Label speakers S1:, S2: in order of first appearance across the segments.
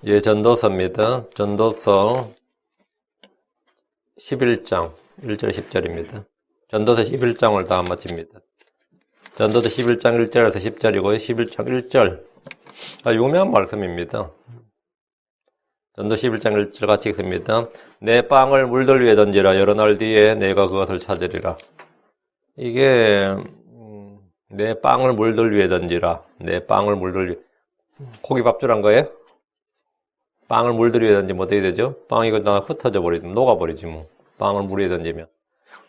S1: 예, 전도서입니다. 전도서 11장 1절 10절입니다. 전도서 11장을 다 마칩니다. 전도서 11장 1절에서 10절이고요. 11장 1절. 유명한 말씀입니다. 전도 11장 1절 같이 읽습니다. 내 빵을 물들 위에 던지라. 여러 날 뒤에 내가 그것을 찾으리라. 이게 내 빵을 물들 위에 던지라. 내 빵을 물들 위에. 고기 밥줄한 거예요? 빵을 물들 위에 던지면 어떻게 되죠? 빵이 그냥 흩어져 버리면 녹아버리지 뭐. 빵을 물 위에 던지면.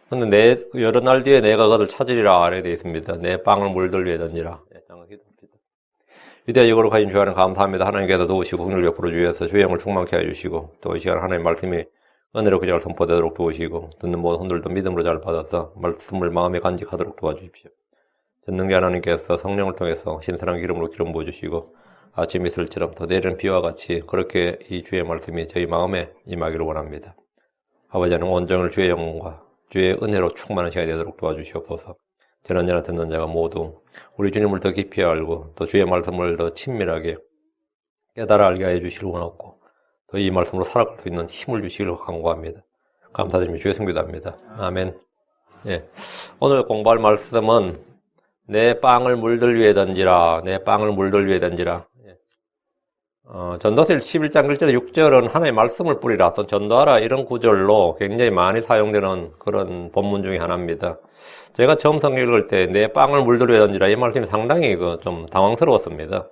S1: 근데 여러 날 뒤에 내가 그것을 찾으리라 아래 되어 있습니다. 내 빵을 물들 위에 던지라. 위대하고 거룩하신 주 하나님 감사합니다. 하나님께서 도우시고 긍휼 베풀어 주셔서 주의 영을 충만케 해주시고 또 이 시간 하나님 말씀이 은혜로 그냥 선포되도록 도우시고 듣는 모든 손들도 믿음으로 잘 받아서 말씀을 마음에 간직하도록 도와주십시오. 전능자 하나님께서 성령을 통해서 신선한 기름으로 기름 부어주시고 아침 이슬처럼 더 내리는 비와 같이 그렇게 이 주의 말씀이 저희 마음에 임하기를 원합니다. 아버지 하나님 온종일 주의 영과 주의 은혜로 충만한 시간이 되도록 도와주시옵소서. 전한 자나 듣는 자가 모두 우리 주님을 더 깊이 알고 또 주의 말씀을 더 친밀하게 깨달아 알게 해 주시길 원하고 또 이 말씀으로 살아갈 수 있는 힘을 주시길 간구합니다. 감사드리며 주의 성기도합니다. 아멘. 예. 오늘 공부할 말씀은 내 빵을 물들 위에 던지라. 내 빵을 물들 위에 던지라. 전도서 11장 1절 6절은 하나님의 말씀을 뿌리라 또 전도하라 이런 구절로 굉장히 많이 사용되는 그런 본문 중에 하나입니다. 제가 처음 성경 읽을 때 내 빵을 물들 위에 던지라 이 말씀이 상당히 좀 당황스러웠습니다.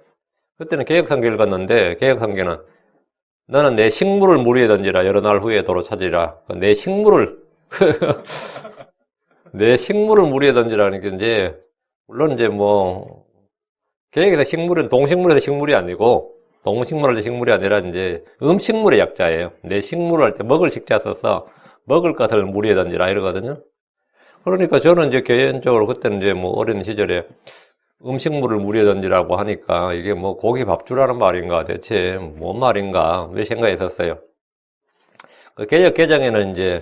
S1: 그때는 개역성경 읽었는데 개역성경은 너는 내 식물을 물 위에 던지라 여러 날 후에 도로 찾으리라. 내 식물을 내 식물을 물 위에 던지라는 게 이제 물론 이제 뭐 개역에서 식물은 동식물에서 식물이 아니고 동식물 할 때 식물이 아니라 이제 음식물의 약자예요. 내 식물을 할 때 먹을 식자 써서 먹을 것을 물 위에 던지라 이러거든요. 그러니까 저는 이제 개인적으로 그때는 이제 뭐 어린 시절에 음식물을 물 위에 던지라고 하니까 이게 뭐 고기 밥주라는 말인가 대체 뭔 말인가 왜 생각했었어요. 그 개역 개정에는 이제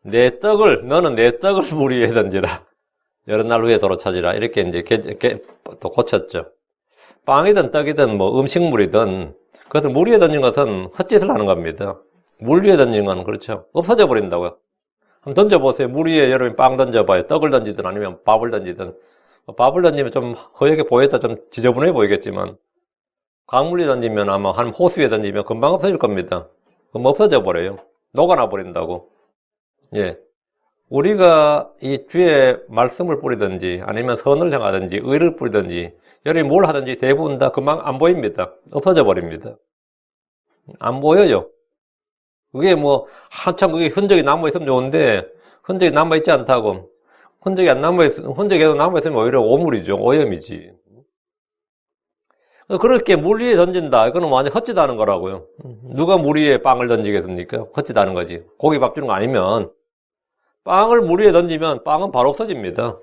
S1: 너는 내 떡을 물 위에 던지라. 여러 날 후에 도로 찾으라. 이렇게 이제 또 고쳤죠. 빵이든 떡이든 뭐 음식물이든 그것을 물 위에 던진 것은 헛짓을 하는 겁니다. 물 위에 던진 건 그렇죠. 없어져 버린다고요. 한번 던져보세요. 물 위에 여러분이 빵 던져봐요. 떡을 던지든 아니면 밥을 던지든. 밥을 던지면 좀 허옇게 보였다 좀 지저분해 보이겠지만 강물 위에 던지면 아마 한 호수 위에 던지면 금방 없어질 겁니다. 그럼 없어져 버려요. 녹아나 버린다고. 예. 우리가 이 주의 말씀을 뿌리든지 아니면 선을 행하든지 의를 뿌리든지 여러분이 뭘 하든지 대부분 다 금방 안 보입니다. 없어져 버립니다. 안 보여요. 그게 뭐 한참 그게 흔적이 남아있으면 좋은데 흔적이 남아있지 않다고. 흔적이 계속 남아있으면 오히려 오물이죠. 오염이지. 그렇게 물 위에 던진다. 이거는 완전 헛짓하는 거라고요. 누가 물 위에 빵을 던지겠습니까? 헛짓하는 거지. 고기 밥 주는 거 아니면 빵을 물 위에 던지면 빵은 바로 없어집니다.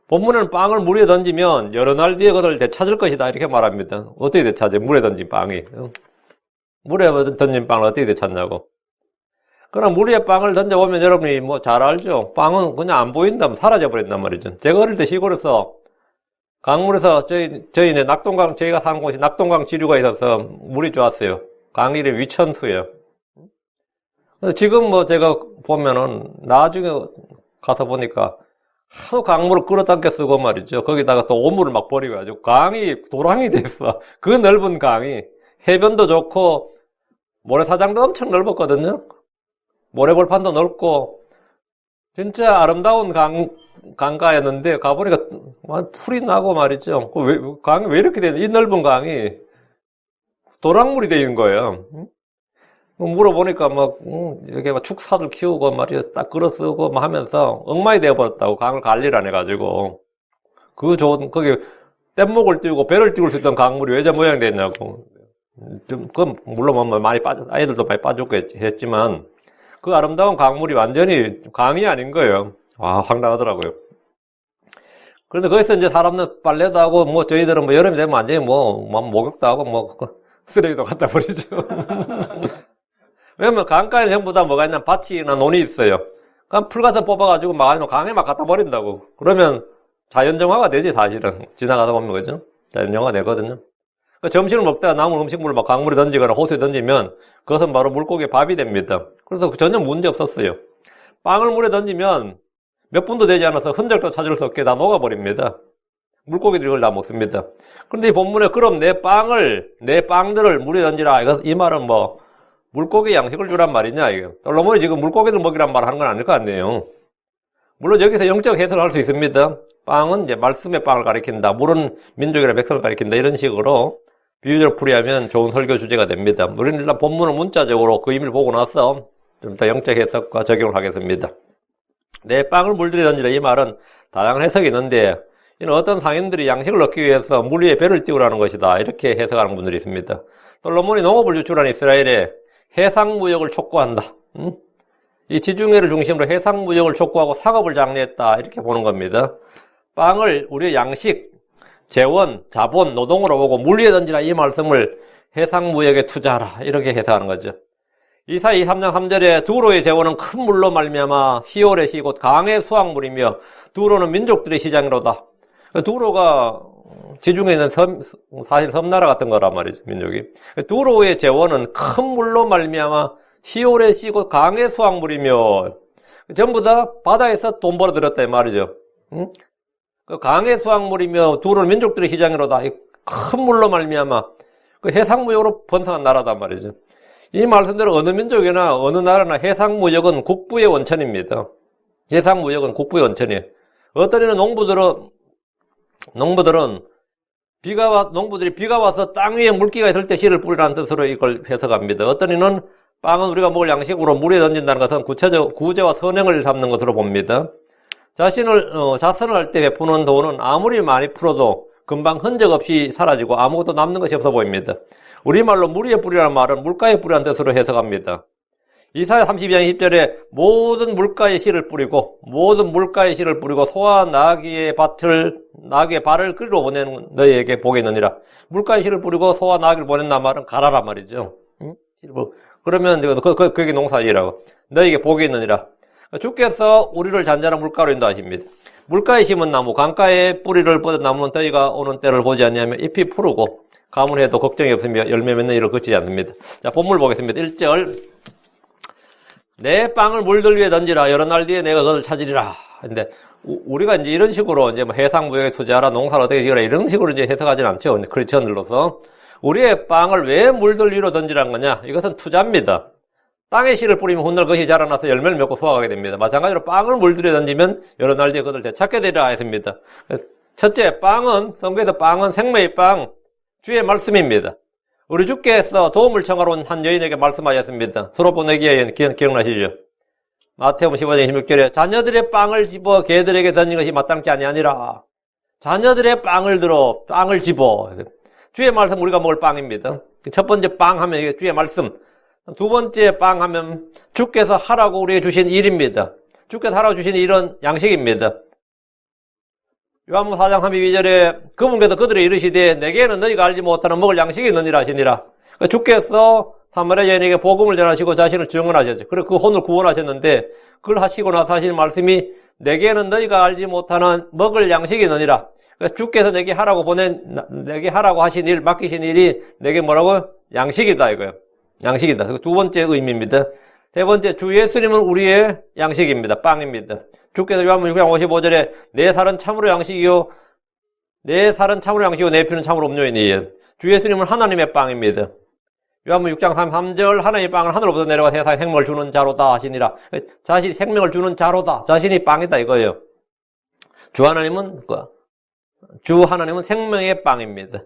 S1: 본문에는 빵을 물 위에 던지면 여러 날 뒤에 그것을 되찾을 것이다 이렇게 말합니다. 어떻게 되찾아요? 물에 던진 빵이. 물에 던진 빵을 어떻게 되찾냐고. 그러나 물 위에 빵을 던져보면 여러분이 뭐 잘 알죠? 빵은 그냥 안 보인다면 사라져버린단 말이죠. 제가 어릴 때 시골에서 강물에서 저희네 낙동강, 저희가 사는 곳이 낙동강 지류가 있어서 물이 좋았어요. 강 이름이 위천수예요. 지금 뭐 제가 보면은 나중에 가서 보니까 하도 강물을 끌어당겨 쓰고 말이죠. 거기다가 또 오물을 막 버리고 아주 강이 도랑이 됐어. 그 넓은 강이 해변도 좋고 모래사장도 엄청 넓었거든요. 모래골판도 넓고 진짜 아름다운 강가였는데 가보니까 풀이 나고 말이죠. 강이 왜 이렇게 되냐? 이 넓은 강이 도랑물이 되어 있는 거예요. 물어보니까 막 이렇게 막 축사들 키우고 말이야 딱 끌어 쓰고 막 하면서 엉망이 되어버렸다고. 강을 관리를 안 해가지고 거기 뗏목을 띄우고 배를 띄울 수 있던 강물이 왜 저 모양이 됐냐고. 그건 물론 뭐 많이 아이들도 많이 빠졌고 했지만 그 아름다운 강물이 완전히 강이 아닌 거예요. 와 황당하더라고요. 그런데 거기서 이제 사람들 빨래도 하고 뭐 저희들은 뭐 여름이 되면 완전히 뭐 목욕도 하고 뭐 쓰레기도 갖다 버리죠. 왜냐면 강가에 전부 다 뭐가 있냐 밭이나 논이 있어요. 그럼 풀가서 뽑아가지고 막 아니면 강에 막 갖다 버린다고. 그러면 자연정화가 되지 사실은. 지나가다 보면 그죠? 자연정화가 되거든요. 그 점심을 먹다가 남은 음식물을 막 강물에 던지거나 호수에 던지면 그것은 바로 물고기의 밥이 됩니다. 그래서 전혀 문제 없었어요. 빵을 물에 던지면 몇 분도 되지 않아서 흔적도 찾을 수 없게 다 녹아버립니다. 물고기들이 이걸 다 먹습니다. 그런데 이 본문에 그럼 내 빵들을 물에 던지라. 이 말은 뭐 물고기 양식을 주란 말이냐 이거. 솔로몬이 지금 물고기들 먹이란 말 하는 건 아닐 거 아니에요. 물론 여기서 영적 해석을 할 수 있습니다. 빵은 이제 말씀의 빵을 가리킨다. 물은 민족이나 백성을 가리킨다. 이런 식으로 비유적으로 풀이하면 좋은 설교 주제가 됩니다. 우리는 일단 본문을 문자적으로 그 의미를 보고 나서 좀 더 영적 해석과 적용을 하겠습니다. 내 빵을 물들여 던지라. 이 말은 다양한 해석이 있는데 이는 어떤 상인들이 양식을 얻기 위해서 물 위에 배를 띄우라는 것이다. 이렇게 해석하는 분들이 있습니다. 솔로몬이 농업을 유출한 이스라엘에 해상무역을 촉구한다. 이 지중해를 중심으로 해상무역을 촉구하고 상업을 장려했다. 이렇게 보는 겁니다. 빵을 우리의 양식, 재원, 자본, 노동으로 보고 물 위에 던지라. 이 말씀을 해상무역에 투자하라. 이렇게 해석하는 거죠. 이사야 23장 3절에 두로의 재원은 큰 물로 말미암아 시올의 시 곧 강의 수확물이며 두로는 민족들의 시장이로다. 두로가 지중해 있는 사실 섬나라 같은 거란 말이죠, 민족이. 두로의 재원은 큰 물로 말미암아 시올의 시 곧 강의 수확물이며 전부 다 바다에서 돈 벌어들였다 이 말이죠. 그 강의 수확물이며 두로는 민족들의 시장이로다. 큰 물로 말미암아 그 해상무역으로 번성한 나라단 말이죠. 이 말씀대로 어느 민족이나 어느 나라나 해상무역은 국부의 원천입니다. 해상무역은 국부의 원천이에요. 어떤 이는 농부들이 비가 와서 땅 위에 물기가 있을 때 씨를 뿌리라는 뜻으로 이걸 해석합니다. 어떤 이는 빵은 우리가 먹을 양식으로 물에 던진다는 것은 구제와 선행을 삼는 것으로 봅니다. 자선을 할 때 베푸는 돈은 아무리 많이 풀어도 금방 흔적 없이 사라지고 아무것도 남는 것이 없어 보입니다. 우리말로 물 위에 뿌리라는 말은 물가에 뿌리라는 뜻으로 해석합니다. 이사야 32장 20절에 모든 물가에 씨를 뿌리고 소와 나귀의 발을 그리로 보낸 너희에게 복이느니라. 물가에 씨를 뿌리고 소와 나귀를 보낸다 말은 가라란 말이죠. 그러면 그게 농사지라고. 너희에게 복이 있느니라. 주께서 우리를 잔잔한 물가로 인도하십니다. 물가에 심은 나무, 강가에 뿌리를 뻗은 나무는 너희가 오는 때를 보지 않냐면 잎이 푸르고 가물해도 걱정이 없으며 열매 맺는 일을 그치지 않습니다. 자, 본문을 보겠습니다. 1절. 내 빵을 물들 위에 던지라. 여러 날 뒤에 내가 그것을 찾으리라. 근데 우리가 이제 이런 식으로 이제 뭐 해상무역에 투자하라, 농사를 어떻게 지어라 이런 식으로 이제 해석하지는 않죠. 크리스천들로서. 우리의 빵을 왜 물들 위로 던지라는 거냐? 이것은 투자입니다. 땅에 씨를 뿌리면 훗날 그것이 자라나서 열매를 맺고 수확하게 됩니다. 마찬가지로 빵을 물들여 던지면 여러 날 뒤에 그것을 되찾게 되리라 했습니다. 첫째, 성경에서 빵은 생명의 빵, 주의 말씀입니다. 우리 주께서 도움을 청하러 온 한 여인에게 말씀하셨습니다. 서로 보내기에 여인 기억나시죠? 마태복음 15장 26절에 자녀들의 빵을 집어 개들에게 던진 것이 마땅치 아니하니라. 자녀들의 빵을 집어. 주의 말씀 우리가 먹을 빵입니다. 첫 번째 빵 하면 이게 주의 말씀. 두 번째 빵 하면 주께서 하라고 우리에게 주신 일입니다. 주께서 하라고 주신 일은 양식입니다. 요한복음 4장 32절에 그분께서 그들의 이르시되 내게는 너희가 알지 못하는 먹을 양식이 있느니라 하시니라. 주께서 사마리아 여인에게 복음을 전하시고 자신을 증언하셨죠. 그리고 그 혼을 구원하셨는데 그걸 하시고 나서 하신 말씀이 내게는 너희가 알지 못하는 먹을 양식이 있느니라. 주께서 내게 하라고 하신 일, 맡기신 일이 내게 뭐라고? 양식이다 이거예요. 양식이다. 두 번째 의미입니다. 세 번째, 주 예수님은 우리의 양식입니다. 빵입니다. 주께서 요한복음 6장 55절에 내 살은 참으로 양식이요 내 피는 참으로 음료이니. 주 예수님은 하나님의 빵입니다. 요한복음 6장 33절 하나님의 빵은 하늘로부터 내려와 세상에 생명을 주는 자로다 하시니라. 자신이 생명을 주는 자로다. 자신이 빵이다 이거예요. 주 하나님은 생명의 빵입니다.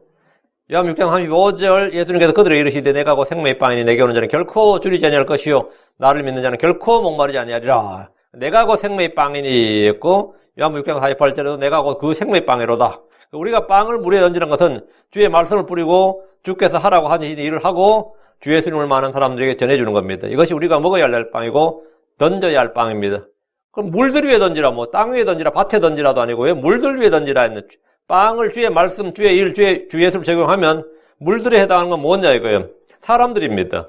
S1: 요한복음 6장 35절 예수님께서 그들에게 이르시되 내가 곧 생명의 빵이니 내게 오는 자는 결코 줄이지 아니할 것이요 나를 믿는 자는 결코 목마르지 아니하리라. 내가 곧 생명의 빵이니 했고 요한복음 6장 48절에도 내가 곧 그 생명의 빵이로다. 우리가 빵을 물에 던지는 것은 주의 말씀을 뿌리고 주께서 하라고 하신 일을 하고 주 예수님을 많은 사람들에게 전해주는 겁니다. 이것이 우리가 먹어야 할 빵이고 던져야 할 빵입니다. 그럼 물들 위에 던지라, 땅 위에 던지라, 밭에 던지라도 아니고 왜 물들 위에 던지라 했는 빵을 주의 말씀, 주의 일, 주 예수를 적용하면 물들에 해당하는 건 뭐냐 이거예요. 사람들입니다.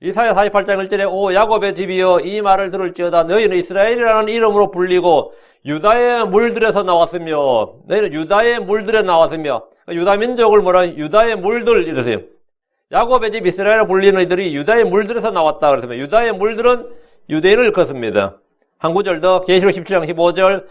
S1: 이사야 48장 1절에 오 야곱의 집이여 이 말을 들을지어다 너희는 이스라엘이라는 이름으로 불리고 유다의 물들에서 나왔으며 너희는 유다의 물들에 나왔으며 유다 민족을 유다의 물들 이러세요. 야곱의 집 이스라엘을 불리는 이들이 유다의 물들에서 나왔다 그랬으면 유다의 물들은 유대인을 일컫습니다. 한 구절 더 계시록 17장 15절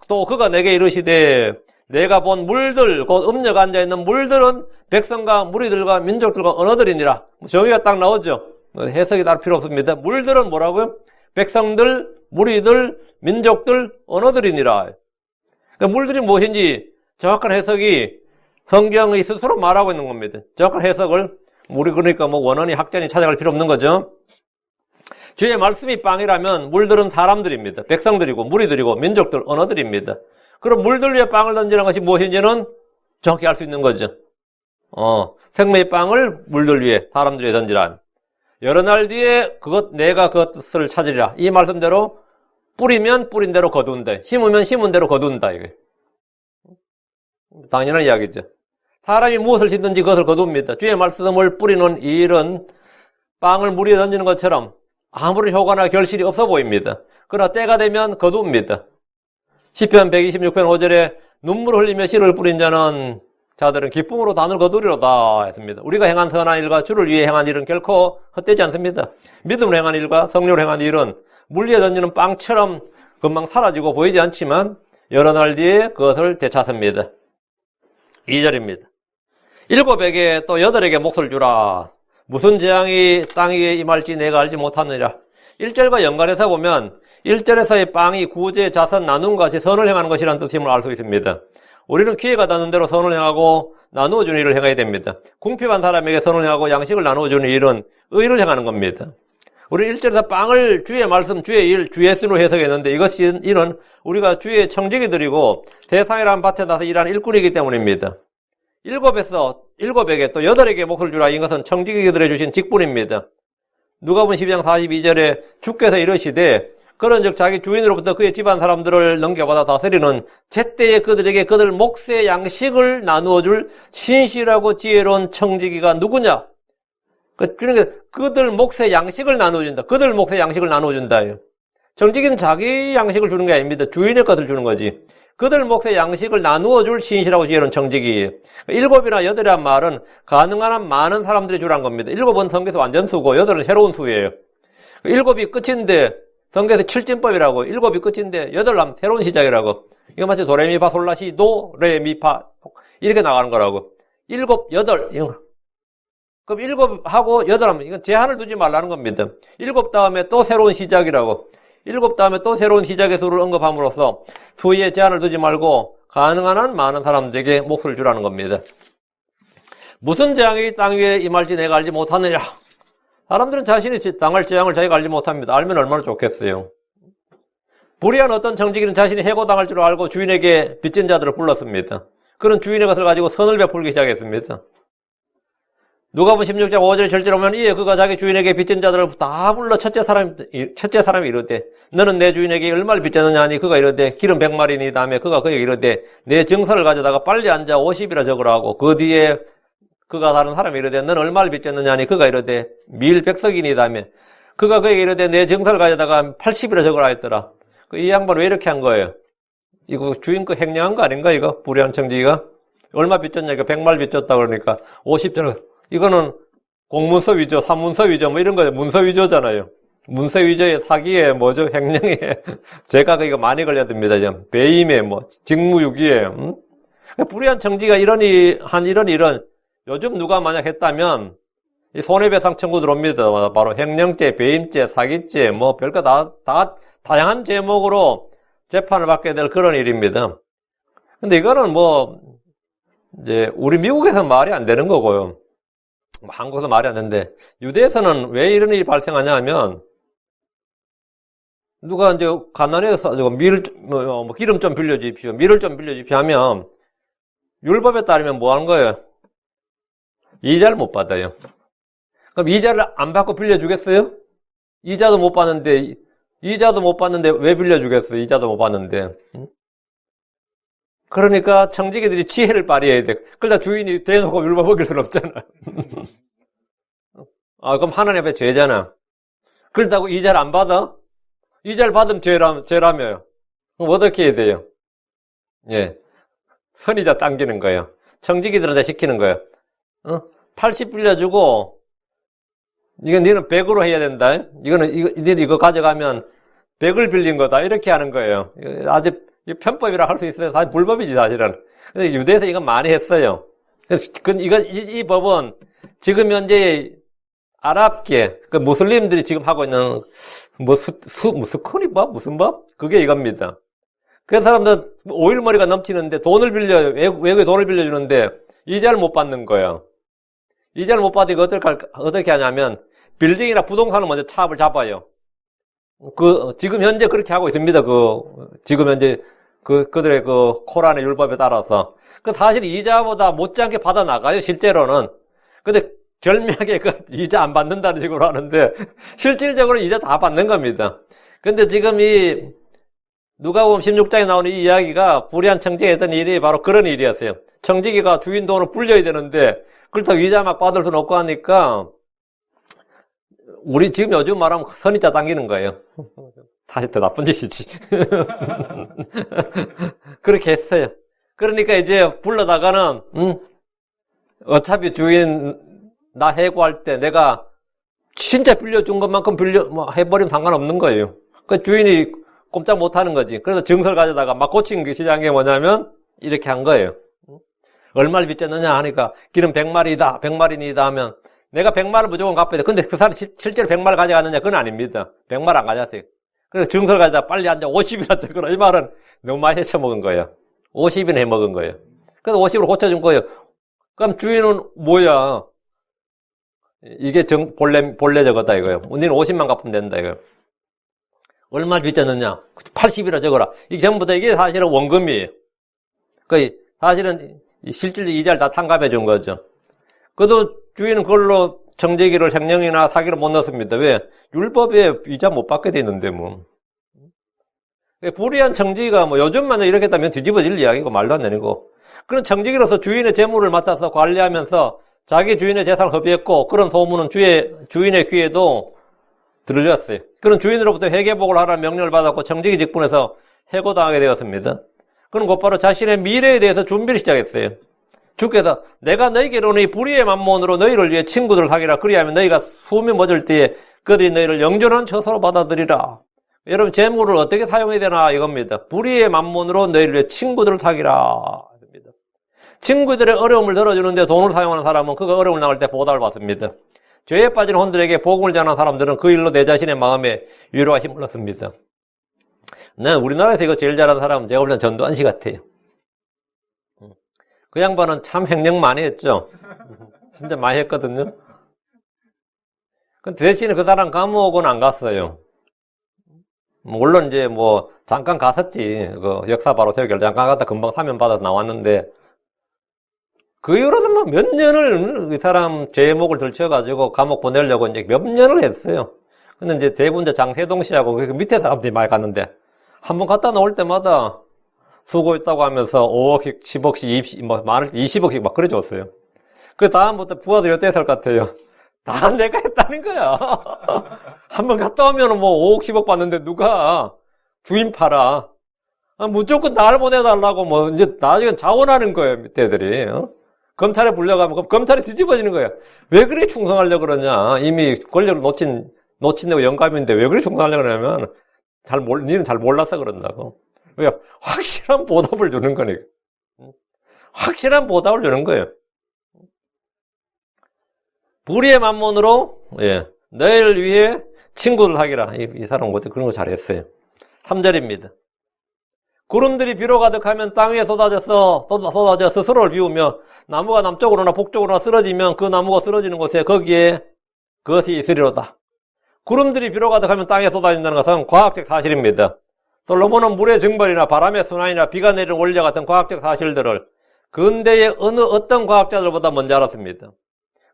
S1: 또 그가 내게 이르시되 내가 본 물들 곧 음녀가 앉아있는 물들은 백성과 무리들과 민족들과 언어들이니라. 정의가 딱 나오죠. 해석이 따로 필요 없습니다. 물들은 뭐라고요? 백성들, 무리들, 민족들, 언어들이니라. 그러니까 물들이 무엇인지 정확한 해석이 성경의 스스로 말하고 있는 겁니다. 정확한 해석을 우리 그러니까 뭐 원언이 학자니 찾아갈 필요 없는 거죠. 주의 말씀이 빵이라면 물들은 사람들입니다. 백성들이고 무리들이고 민족들, 언어들입니다. 그럼 물들 위에 빵을 던지는 것이 무엇인지는 정확히 알 수 있는 거죠. 생명의 빵을 물들 위에 사람들 위에 던지라. 여러 날 뒤에 내가 그것을 찾으리라. 이 말씀대로 뿌리면 뿌린 대로 거둔다. 심으면 심은 대로 거둔다. 이게 당연한 이야기죠. 사람이 무엇을 심든지 그것을 거둡니다. 주의 말씀을 뿌리는 이 일은 빵을 물 위에 던지는 것처럼 아무런 효과나 결실이 없어 보입니다. 그러나 때가 되면 거둡니다. 시편 126편 5절에 눈물을 흘리며 씨를 뿌린 자들은 기쁨으로 단을 거두리로다 했습니다. 우리가 행한 선한 일과 주를 위해 행한 일은 결코 헛되지 않습니다. 믿음으로 행한 일과 성령으로 행한 일은 물 위에 던지는 빵처럼 금방 사라지고 보이지 않지만 여러 날 뒤에 그것을 되찾습니다. 2절입니다. 7에게 또 8에게 몫을 주라. 무슨 재앙이 땅 위에 임할지 내가 알지 못하느니라. 1절과 연관해서 보면 1절에서의 빵이 구제, 자선, 나눔과 같이 선을 행하는 것이라는 뜻임을 알 수 있습니다. 우리는 기회가 닿는 대로 선을 행하고 나누어주는 일을 행해야 됩니다. 궁핍한 사람에게 선을 행하고 양식을 나누어주는 일은 의를 행하는 겁니다. 우리 1절에서 빵을 주의 말씀, 주의 일, 주의 순으로 해석했는데 이는 우리가 주의 청지기들이고 세상이라는 밭에 나서 일하는 일꾼이기 때문입니다. 7에게 또 8에게 몫을 주라. 이것은 청지기들에 주신 직분입니다. 누가복음 12장 42절에 주께서 이르시되 그런즉 자기 주인으로부터 그의 집안 사람들을 넘겨받아 다스리는 제때에 그들에게 그들 몫의 양식을 나누어줄 신실하고 지혜로운 청지기가 누구냐? 주님께서 그들 몫의 양식을 나누어준다. 그들 몫의 양식을 나누어준다. 청지기는 자기 양식을 주는 게 아닙니다. 주인의 것을 주는 거지. 그들 몫의 양식을 나누어줄 신실하고 지혜로운 청지기예요. 7이나 8이란 말은 가능한 한 많은 사람들이 주란 겁니다. 7은 성경에서 완전수고 8은 새로운 수예요. 7이 끝인데 성경에서 7진법이라고 7이 끝인데 8하면 새로운 시작이라고. 이거 마치 도레미파 솔라시 도 레미파 이렇게 나가는 거라고. 7, 8 이런 거. 그럼 7하고 8하면 이건 제한을 두지 말라는 겁니다. 7 다음에 또 새로운 시작이라고. 7 다음에 또 새로운 시작의 수를 언급함으로써 수위에 제한을 두지 말고 가능한 한 많은 사람들에게 몫을 주라는 겁니다. 무슨 재앙이 땅 위에 임할지 내가 알지 못하느냐. 사람들은 자신이 당할 재앙을 자기가 알지 못합니다. 알면 얼마나 좋겠어요. 불의한 어떤 정직이는 자신이 해고당할 줄 알고 주인에게 빚진 자들을 불렀습니다. 그는 주인의 것을 가지고 선을 베풀기 시작했습니다. 누가복음 16장 5절 절대로 보면 이에 그가 자기 주인에게 빚진 자들을 다 불러 첫째 사람이 이르되 너는 내 주인에게 얼마를 빚졌느냐 하니 그가 이르되 기름 100마리니 다음에 그가 그에게 이르되 내 증서를 가져다가 빨리 앉아 50이라 적으라 하고 그 뒤에 그가 다른 사람이 이르되 너는 얼마를 빚졌느냐 하니 그가 이르되 밀 100석이니 다음에 그가 그에게 이르되 내 증서를 가져다가 80이라 적으라 했더라. 이 양반 왜 이렇게 한 거예요? 이거 주인 거 횡령한 거 아닌가 이거? 불의한 청지기가? 얼마 빚졌냐 이거 100말 빚졌다 그러니까 50절 이거는 공문서 위조, 사문서 위조 뭐 이런 거죠. 문서 위조잖아요. 문서 위조에 사기에 뭐죠? 횡령에 제가 이거 많이 걸려듭니다. 배임에 뭐 직무유기에 불의한 청지가 이런 일은 요즘 누가 만약 했다면 이 손해배상 청구 들어옵니다. 바로 횡령죄, 배임죄, 사기죄 뭐 별거 다 다양한 제목으로 재판을 받게 될 그런 일입니다. 근데 이거는 뭐 이제 우리 미국에서 말이 안 되는 거고요. 한국에서 말이 안 되는데 유대에서는 왜 이런 일이 발생하냐 하면 누가 이제 가난해서 기름 좀 빌려주십시오. 밀을 좀 빌려주십시오 하면 율법에 따르면 뭐 하는 거예요? 이자를 못 받아요. 그럼 이자를 안 받고 빌려주겠어요? 이자도 못 받는데 왜 빌려주겠어요? 이자도 못 받는데. 그러니까 청지기들이 지혜를 발휘해야 돼. 그러다 주인이 대놓고 율법 어길 수는 없잖아. 그럼 하나님 앞에 죄잖아. 그렇다고 이자를 안 받아? 이자를 받으면 죄라며요. 그럼 어떻게 해야 돼요? 예. 선이자 당기는 거예요. 청지기들한테 시키는 거예요. 80 빌려주고, 이건 니는 100으로 해야 된다. 니는 이거 가져가면 100을 빌린 거다. 이렇게 하는 거예요. 아주 편법이라 할 수 있어요. 사실 불법이지, 사실은. 근데 유대에서 이건 많이 했어요. 그래서 이 법은 지금 현재 아랍계, 그 무슬림들이 지금 하고 있는, 무슨 법? 무슨 법? 그게 이겁니다. 그 사람들 5일머리가 넘치는데 외국에 돈을 빌려주는데 이자를 못 받는 거예요. 이자를 못 받으니까 어떻게 하냐면 빌딩이나 부동산을 먼저 차압을 잡아요. 지금 현재 그렇게 하고 있습니다. 지금 현재 그들의 코란의 율법에 따라서. 사실 이자보다 못지않게 받아 나가요, 실제로는. 근데 절묘하게 이자 안 받는다는 식으로 하는데 실질적으로 이자 다 받는 겁니다. 근데 지금 누가복음 16장에 나오는 이 이야기가 불의한 청지기가 했던 일이 바로 그런 일이었어요. 청지기가 주인 돈을 불려야 되는데 그렇다고 이자 막 받을 수는 없고 하니까 우리 지금 요즘 말하면 선입자 당기는 거예요. 다시 더 나쁜 짓이지. 그렇게 했어요. 그러니까 이제 불러다가는 어차피 주인 나 해고할 때 내가 진짜 빌려준 것만큼 해버리면 상관없는 거예요. 그 주인이 꼼짝 못하는 거지. 그래서 증서를 가져다가 막 고친 게 시작한 게 뭐냐면 이렇게 한 거예요. 얼마를 빚졌느냐 하니까 길은 100마리다 100마리니다 하면 내가 100마리를 무조건 갚아야 돼. 근데 그 사람이 실제로 100마리를 가져갔느냐? 그건 아닙니다. 100마리 안 가져갔어요. 그래서 증서를 가져다 빨리 앉아 50이나 적어라. 이 말은 너무 많이 헤쳐먹은 거예요. 50이나 해먹은 거예요. 그래서 50으로 고쳐준 거예요. 그럼 주인은 뭐야? 이게 본래 적었다 이거예요. 우리는 50만 갚으면 된다 이거예요. 얼마 빚졌느냐? 80이라 적어라. 이게 전부 다 이게 사실은 원금이에요. 사실은 실질적 이자를 다 탕감해 준 거죠. 그래도 주인은 그걸로 청지기를 횡령이나 사기를 못 넣습니다. 왜? 율법에 이자 못 받게 되는데 뭐. 불의한 청지기가 요즘만 이렇게 했다면 뒤집어질 이야기고 말도 안 되는 거. 그런 청지기로서 주인의 재물을 맡아서 관리하면서 자기 주인의 재산을 허비했고 그런 소문은 주인의 귀에도 들렸어요. 그런 주인으로부터 회계복을 하라는 명령을 받았고 청지기 직분에서 해고당하게 되었습니다. 그럼 곧바로 자신의 미래에 대해서 준비를 시작했어요. 주께서 내가 너희에게로 이 불의의 만몬으로 너희를 위해 친구들을 사귀라. 그리하면 너희가 숨이 멎을 때에 그들이 너희를 영존한 처소로 받아들이라. 여러분 재물을 어떻게 사용해야 되나 이겁니다. 불의의 만몬으로 너희를 위해 친구들을 사귀라. 친구들의 어려움을 들어주는데 돈을 사용하는 사람은 그가 어려움을 당할 때 보답을 받습니다. 죄에 빠진 혼들에게 복음을 전하는 사람들은 그 일로 내 자신의 마음에 위로와 힘을 얻습니다. 난 우리나라에서 이거 제일 잘하는 사람은 제가 볼 땐 전두환 씨 같아요. 그 양반은 참 횡령 많이 했죠. 진짜 많이 했거든요. 근데 대신에 그 사람 감옥은 안 갔어요. 물론 이제 잠깐 갔었지. 역사 바로 세우기를 잠깐 갔다 금방 사면 받아서 나왔는데 그 이후로도 몇 년을 이 사람 죄목을 들춰가지고 감옥 보내려고 이제 몇 년을 했어요. 근데 이제 대부분 장세동 씨하고 그 밑에 사람들이 많이 갔는데 한번 갔다 나올 때마다 수고했다고 하면서 5억씩, 10억씩, 많을 때 20억씩 막 그래줬어요. 그 다음부터 부하들이 어땠을 것 같아요? 다 내가 했다는 거야. 한번 갔다 오면 5억, 10억 받는데 누가 주인 팔아. 무조건 나를 보내달라고 이제 나중에 자원하는 거예요, 밑에 애들이. 검찰에 불려가면 검찰이 뒤집어지는 거야. 왜 그래 충성하려고 그러냐. 이미 권력을 놓친다고 영감인데 왜 그래 충성하려고 그러냐면 니는 잘 몰라서 그런다고. 왜? 확실한 보답을 주는 거니까. 확실한 보답을 주는 거예요. 불의의 만몬으로 너희를 위해 친구를 하기라. 이 사람은 그런 거 잘했어요. 3절입니다. 구름들이 비로 가득하면 땅 위에 쏟아져 스스로를 비우며 나무가 남쪽으로나 북쪽으로나 쓰러지면 그 나무가 쓰러지는 곳에 거기에 그것이 있으리로다. 구름들이 비로 가득하면 땅에 쏟아진다는 것은 과학적 사실입니다. 솔로몬은 물의 증발이나 바람의 순환이나 비가 내리는 원리와 같은 과학적 사실들을 근대의 어떤 과학자들보다 먼저 알았습니다.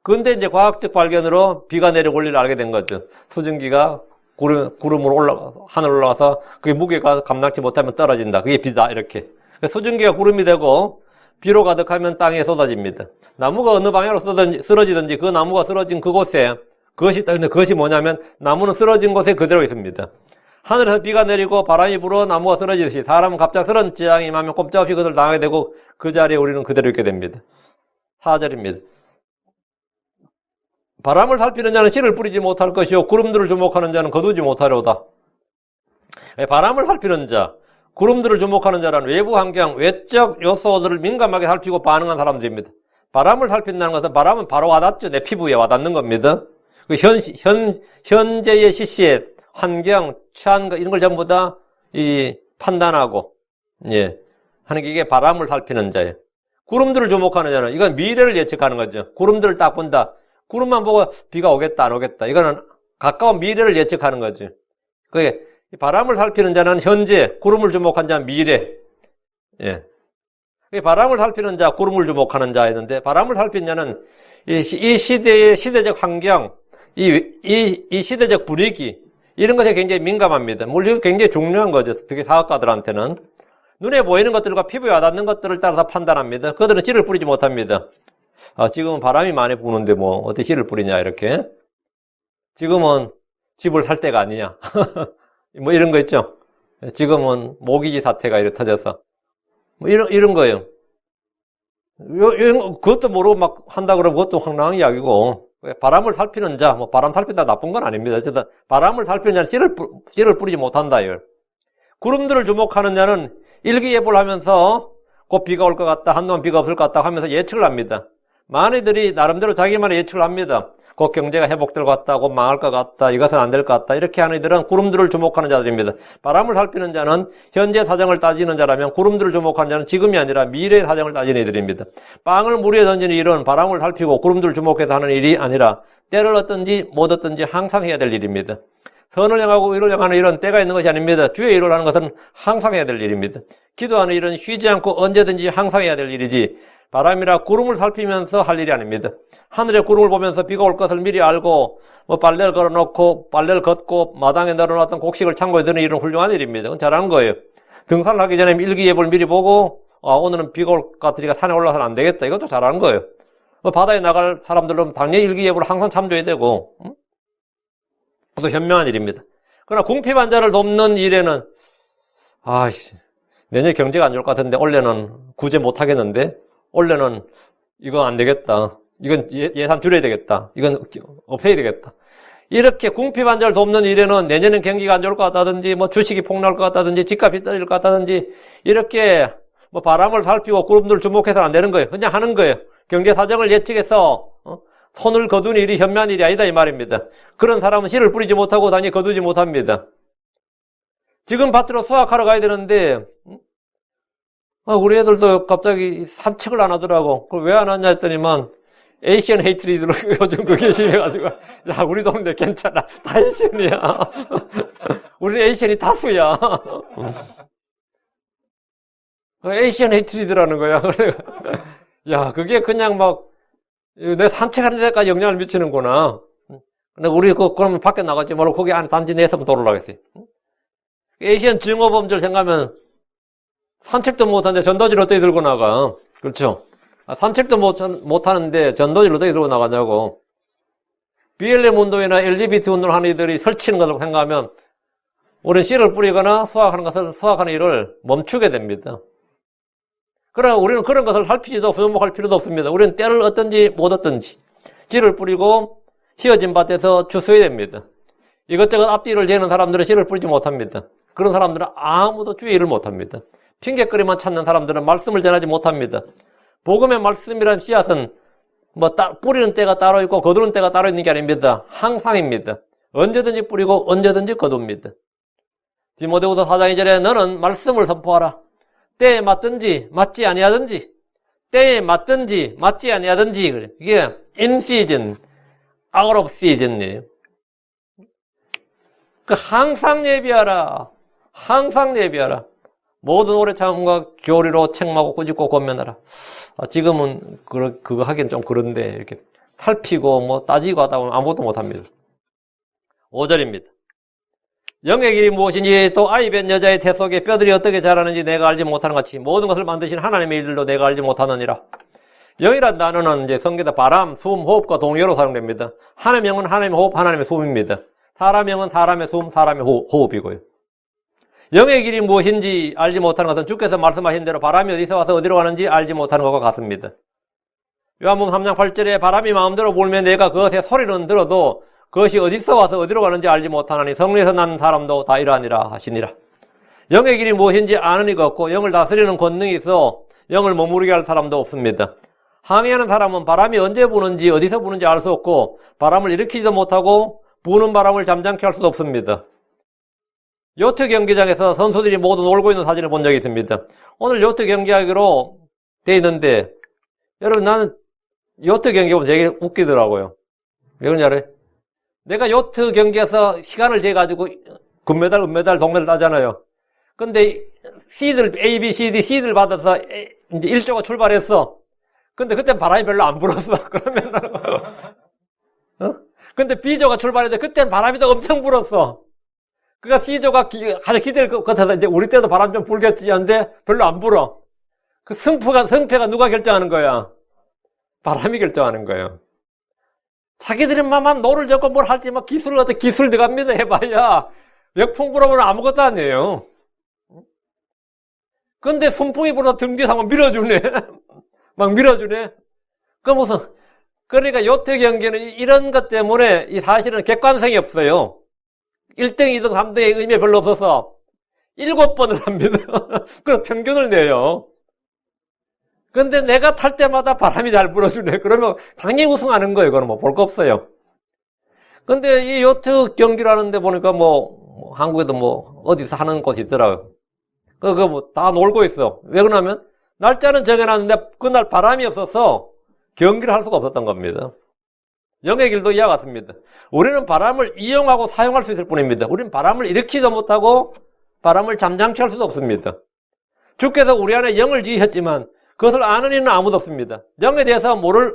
S1: 근데 이제 과학적 발견으로 비가 내리는 원리를 알게 된 거죠. 수증기가 구름으로 하늘로 올라가서 그게 무게가 감당치 못하면 떨어진다. 그게 비다, 이렇게. 수증기가 구름이 되고 비로 가득하면 땅에 쏟아집니다. 나무가 어느 방향으로 쓰러지든지 그 나무가 쓰러진 그곳에 그것이 뭐냐면 나무는 쓰러진 곳에 그대로 있습니다. 하늘에서 비가 내리고 바람이 불어 나무가 쓰러지듯이 사람은 갑작스런 재앙이 임하면 꼼짝없이 그것을 당하게 되고 그 자리에 우리는 그대로 있게 됩니다. 4절입니다. 바람을 살피는 자는 씨를 뿌리지 못할 것이요 구름들을 주목하는 자는 거두지 못하려다. 바람을 살피는 자, 구름들을 주목하는 자란 외부 환경, 외적 요소들을 민감하게 살피고 반응한 사람들입니다. 바람을 살핀다는 것은 바람은 바로 와닿죠. 내 피부에 와닿는 겁니다. 그 현재의 시시에 환경, 취한 거 이런 걸 전부 다 판단하고 하는 게 이게 바람을 살피는 자예요. 구름들을 주목하는 자는 이건 미래를 예측하는 거죠. 구름들을 딱 본다. 구름만 보고 비가 오겠다 안 오겠다. 이거는 가까운 미래를 예측하는 거죠. 그게 바람을 살피는 자는 현재, 구름을 주목한 자는 미래. 바람을 살피는 자, 구름을 주목하는 자였는데 바람을 살피는 자는 이 시대의 시대적 환경, 이 시대적 분위기 이런 것에 굉장히 민감합니다. 물론 굉장히 중요한 거죠. 특히 사업가들한테는. 눈에 보이는 것들과 피부에 와닿는 것들을 따라서 판단합니다. 그들은 씨를 뿌리지 못합니다. 지금은 바람이 많이 부는데 뭐 어떻게 씨를 뿌리냐 이렇게. 지금은 집을 살 때가 아니냐. 뭐 이런 거 있죠. 지금은 모기지 사태가 이렇게 터져서. 뭐 이런 거예요. 그것도 모르고 막 한다 그러면 그것도 황당한 이야기고. 바람을 살피는 자, 뭐 바람 살핀다 나쁜 건 아닙니다. 어쨌든 바람을 살피는 자는 씨를 뿌리지 못한다. 구름들을 주목하는 자는 일기예보를 하면서 곧 비가 올 것 같다, 한동안 비가 없을 것 같다 하면서 예측을 합니다. 많이들이 나름대로 자기만의 예측을 합니다. 곧 경제가 회복될 것 같다, 곧 망할 것 같다, 이것은 안 될 것 같다 이렇게 하는 이들은 구름들을 주목하는 자들입니다. 바람을 살피는 자는 현재 사정을 따지는 자라면 구름들을 주목하는 자는 지금이 아니라 미래의 사정을 따지는 이들입니다. 빵을 물 위에 던지는 일은 바람을 살피고 구름들을 주목해서 하는 일이 아니라 때를 얻든지 못 얻든지 항상 해야 될 일입니다. 선을 향하고 의를 향하는 일은 때가 있는 것이 아닙니다. 주의 일을 하는 것은 항상 해야 될 일입니다. 기도하는 일은 쉬지 않고 언제든지 항상 해야 될 일이지 바람이라 구름을 살피면서 할 일이 아닙니다. 하늘에 구름을 보면서 비가 올 것을 미리 알고 빨래를 걸어놓고 빨래를 걷고 마당에 널어놨던 곡식을 창고에 드는 일은 훌륭한 일입니다. 그건 잘하는 거예요. 등산을 하기 전에 일기예보를 미리 보고 오늘은 비가 올 것 같으니까 산에 올라서는 안 되겠다. 이것도 잘하는 거예요. 바다에 나갈 사람들은 당연히 일기예보를 항상 참조해야 되고 그것도 현명한 일입니다. 그러나 궁핍환자를 돕는 일에는 내년에 경제가 안 좋을 것 같은데 올해는 구제 못 하겠는데 올해는 이거 안 되겠다. 이건 예산 줄여야 되겠다. 이건 없애야 되겠다. 이렇게 궁핍환자를 돕는 일에는 내년엔 경기가 안 좋을 것 같다든지 뭐 주식이 폭락할 것 같다든지 집값이 떨어질 것 같다든지 이렇게 뭐 바람을 살피고 구름들을 주목해서는 안 되는 거예요. 그냥 하는 거예요. 경제 사정을 예측해서 손을 거두는 일이 현명한 일이 아니다 이 말입니다. 그런 사람은 씨를 뿌리지 못하고 당연히 거두지 못합니다. 지금 밭으로 수확하러 가야 되는데 우리 애들도 갑자기 산책을 안 하더라고. 그걸 왜 안 하냐 했더니만 에이시언 헤이트리드로 요즘 그게 심해가지고 야 우리 동네 괜찮아. 다 에이시언이야. 우리는 에이시언이 다수야. 에이시언 헤이트리드라는 거야. 야 그게 그냥 막 내 산책하는 데까지 영향을 미치는구나. 근데 우리 그러면 밖에 나가지 말고 거기 안에 단지 내에서만 돌아오려고 했어요. 에이시언 증오범죄를 생각하면 산책도 못하는데 전도지를 어떻게 들고 나가. 그렇죠. 산책도 못하는데 전도지를 어떻게 들고 나가냐고. BLM 운동이나 LGBT 운동을 하는 이들이 설치는 것을 생각하면 우리는 씨를 뿌리거나 수확하는 일을 멈추게 됩니다. 그러나 우리는 그런 것을 살피지도 주목할 필요도 없습니다. 우리는 때를 얻든지 못 얻든지 씨를 뿌리고 휘어진 밭에서 주워야 됩니다. 이것저것 앞뒤를 재는 사람들은 씨를 뿌리지 못합니다. 그런 사람들은 아무도 주의 일을 못합니다. 핑계거리만 찾는 사람들은 말씀을 전하지 못합니다. 복음의 말씀이란 씨앗은 뿌리는 때가 따로 있고 거두는 때가 따로 있는 게 아닙니다. 항상입니다. 언제든지 뿌리고 언제든지 거둡니다. 디모데후서 4장 2절에 너는 말씀을 선포하라. 때에 맞든지 맞지 아니하든지 때에 맞든지 맞지 아니하든지 이게 in season, out of season이에요. 항상 예비하라. 항상 예비하라. 모든 오래 참음과 교리로 책망하고 꾸짖고 권면하라. 지금은 그거 하기엔 좀 그런데 이렇게 살피고 따지고 하다 보면 아무것도 못합니다. 5절입니다. 영의 길이 무엇이니 또 아이 뵌 여자의 태 속에 뼈들이 어떻게 자라는지 내가 알지 못하는 같이 모든 것을 만드신 하나님의 일들도 내가 알지 못하느니라. 영이란 단어는 이제 성경에다 바람, 숨, 호흡과 동의어로 사용됩니다. 하나님의 영은 하나님의 호흡, 하나님의 숨입니다. 사람의 영은 사람의 숨, 사람의 호흡이고요. 영의 길이 무엇인지 알지 못하는 것은 주께서 말씀하신 대로 바람이 어디서 와서 어디로 가는지 알지 못하는 것과 같습니다. 요한복음 3장 8절에 바람이 마음대로 불면 내가 그것의 소리는 들어도 그것이 어디서 와서 어디로 가는지 알지 못하나니 성령에서 난 사람도 다 이러하니라 하시니라. 영의 길이 무엇인지 아는 이가 없고 영을 다스리는 권능이 있어 영을 머무르게 할 사람도 없습니다. 항해하는 사람은 바람이 언제 부는지 어디서 부는지 알 수 없고 바람을 일으키지도 못하고 부는 바람을 잠잠케 할 수도 없습니다. 요트 경기장에서 선수들이 모두 놀고 있는 사진을 본 적이 있습니다. 오늘 요트 경기하기로 돼 있는데 여러분 나는 요트 경기 보면 되게 웃기더라고요. 왜 그런지 알아요? 내가 요트 경기에서 시간을 재가지고 금메달, 은메달, 동메달 따잖아요. 근데 C들, A, B, C, D, C들 받아서 이제 1조가 출발했어. 근데 그때 바람이 별로 안 불었어. 그러면, 근데 B조가 출발했는데 그때는 바람이 더 엄청 불었어. 그러니까 C조가 아주 기대를 거쳐서 이제 우리 때도 바람 좀 불겠지 하는데 별로 안 불어. 그 승패가 누가 결정하는 거야? 바람이 결정하는 거예요. 자기들은 막 노를 젓고 뭘 할지 막 기술 들어갑니다. 해봐야 역풍 불어보면 아무것도 아니에요. 근데 순풍이 불어서 등 뒤에서 한번 밀어주네. 막 밀어주네. 그러니까 요트 경기는 이런 것 때문에 이 사실은 객관성이 없어요. 1등, 2등, 3등의 의미 별로 없어서 7번을 합니다. 그럼 평균을 내요. 근데 내가 탈 때마다 바람이 잘 불어주네. 그러면 당연히 우승하는 거예요. 그건 뭐 볼 거 없어요. 근데 이 요트 경기를 하는데 보니까 한국에도 어디서 하는 곳이 있더라고요. 다 놀고 있어. 왜 그러냐면 날짜는 정해놨는데 그날 바람이 없어서 경기를 할 수가 없었던 겁니다. 영의 길도 이와 같습니다. 우리는 바람을 이용하고 사용할 수 있을 뿐입니다. 우리는 바람을 일으키지도 못하고 바람을 잠잠케 할 수도 없습니다. 주께서 우리 안에 영을 지으셨지만 그것을 아는 이는 아무도 없습니다. 영에 대해서만 모르는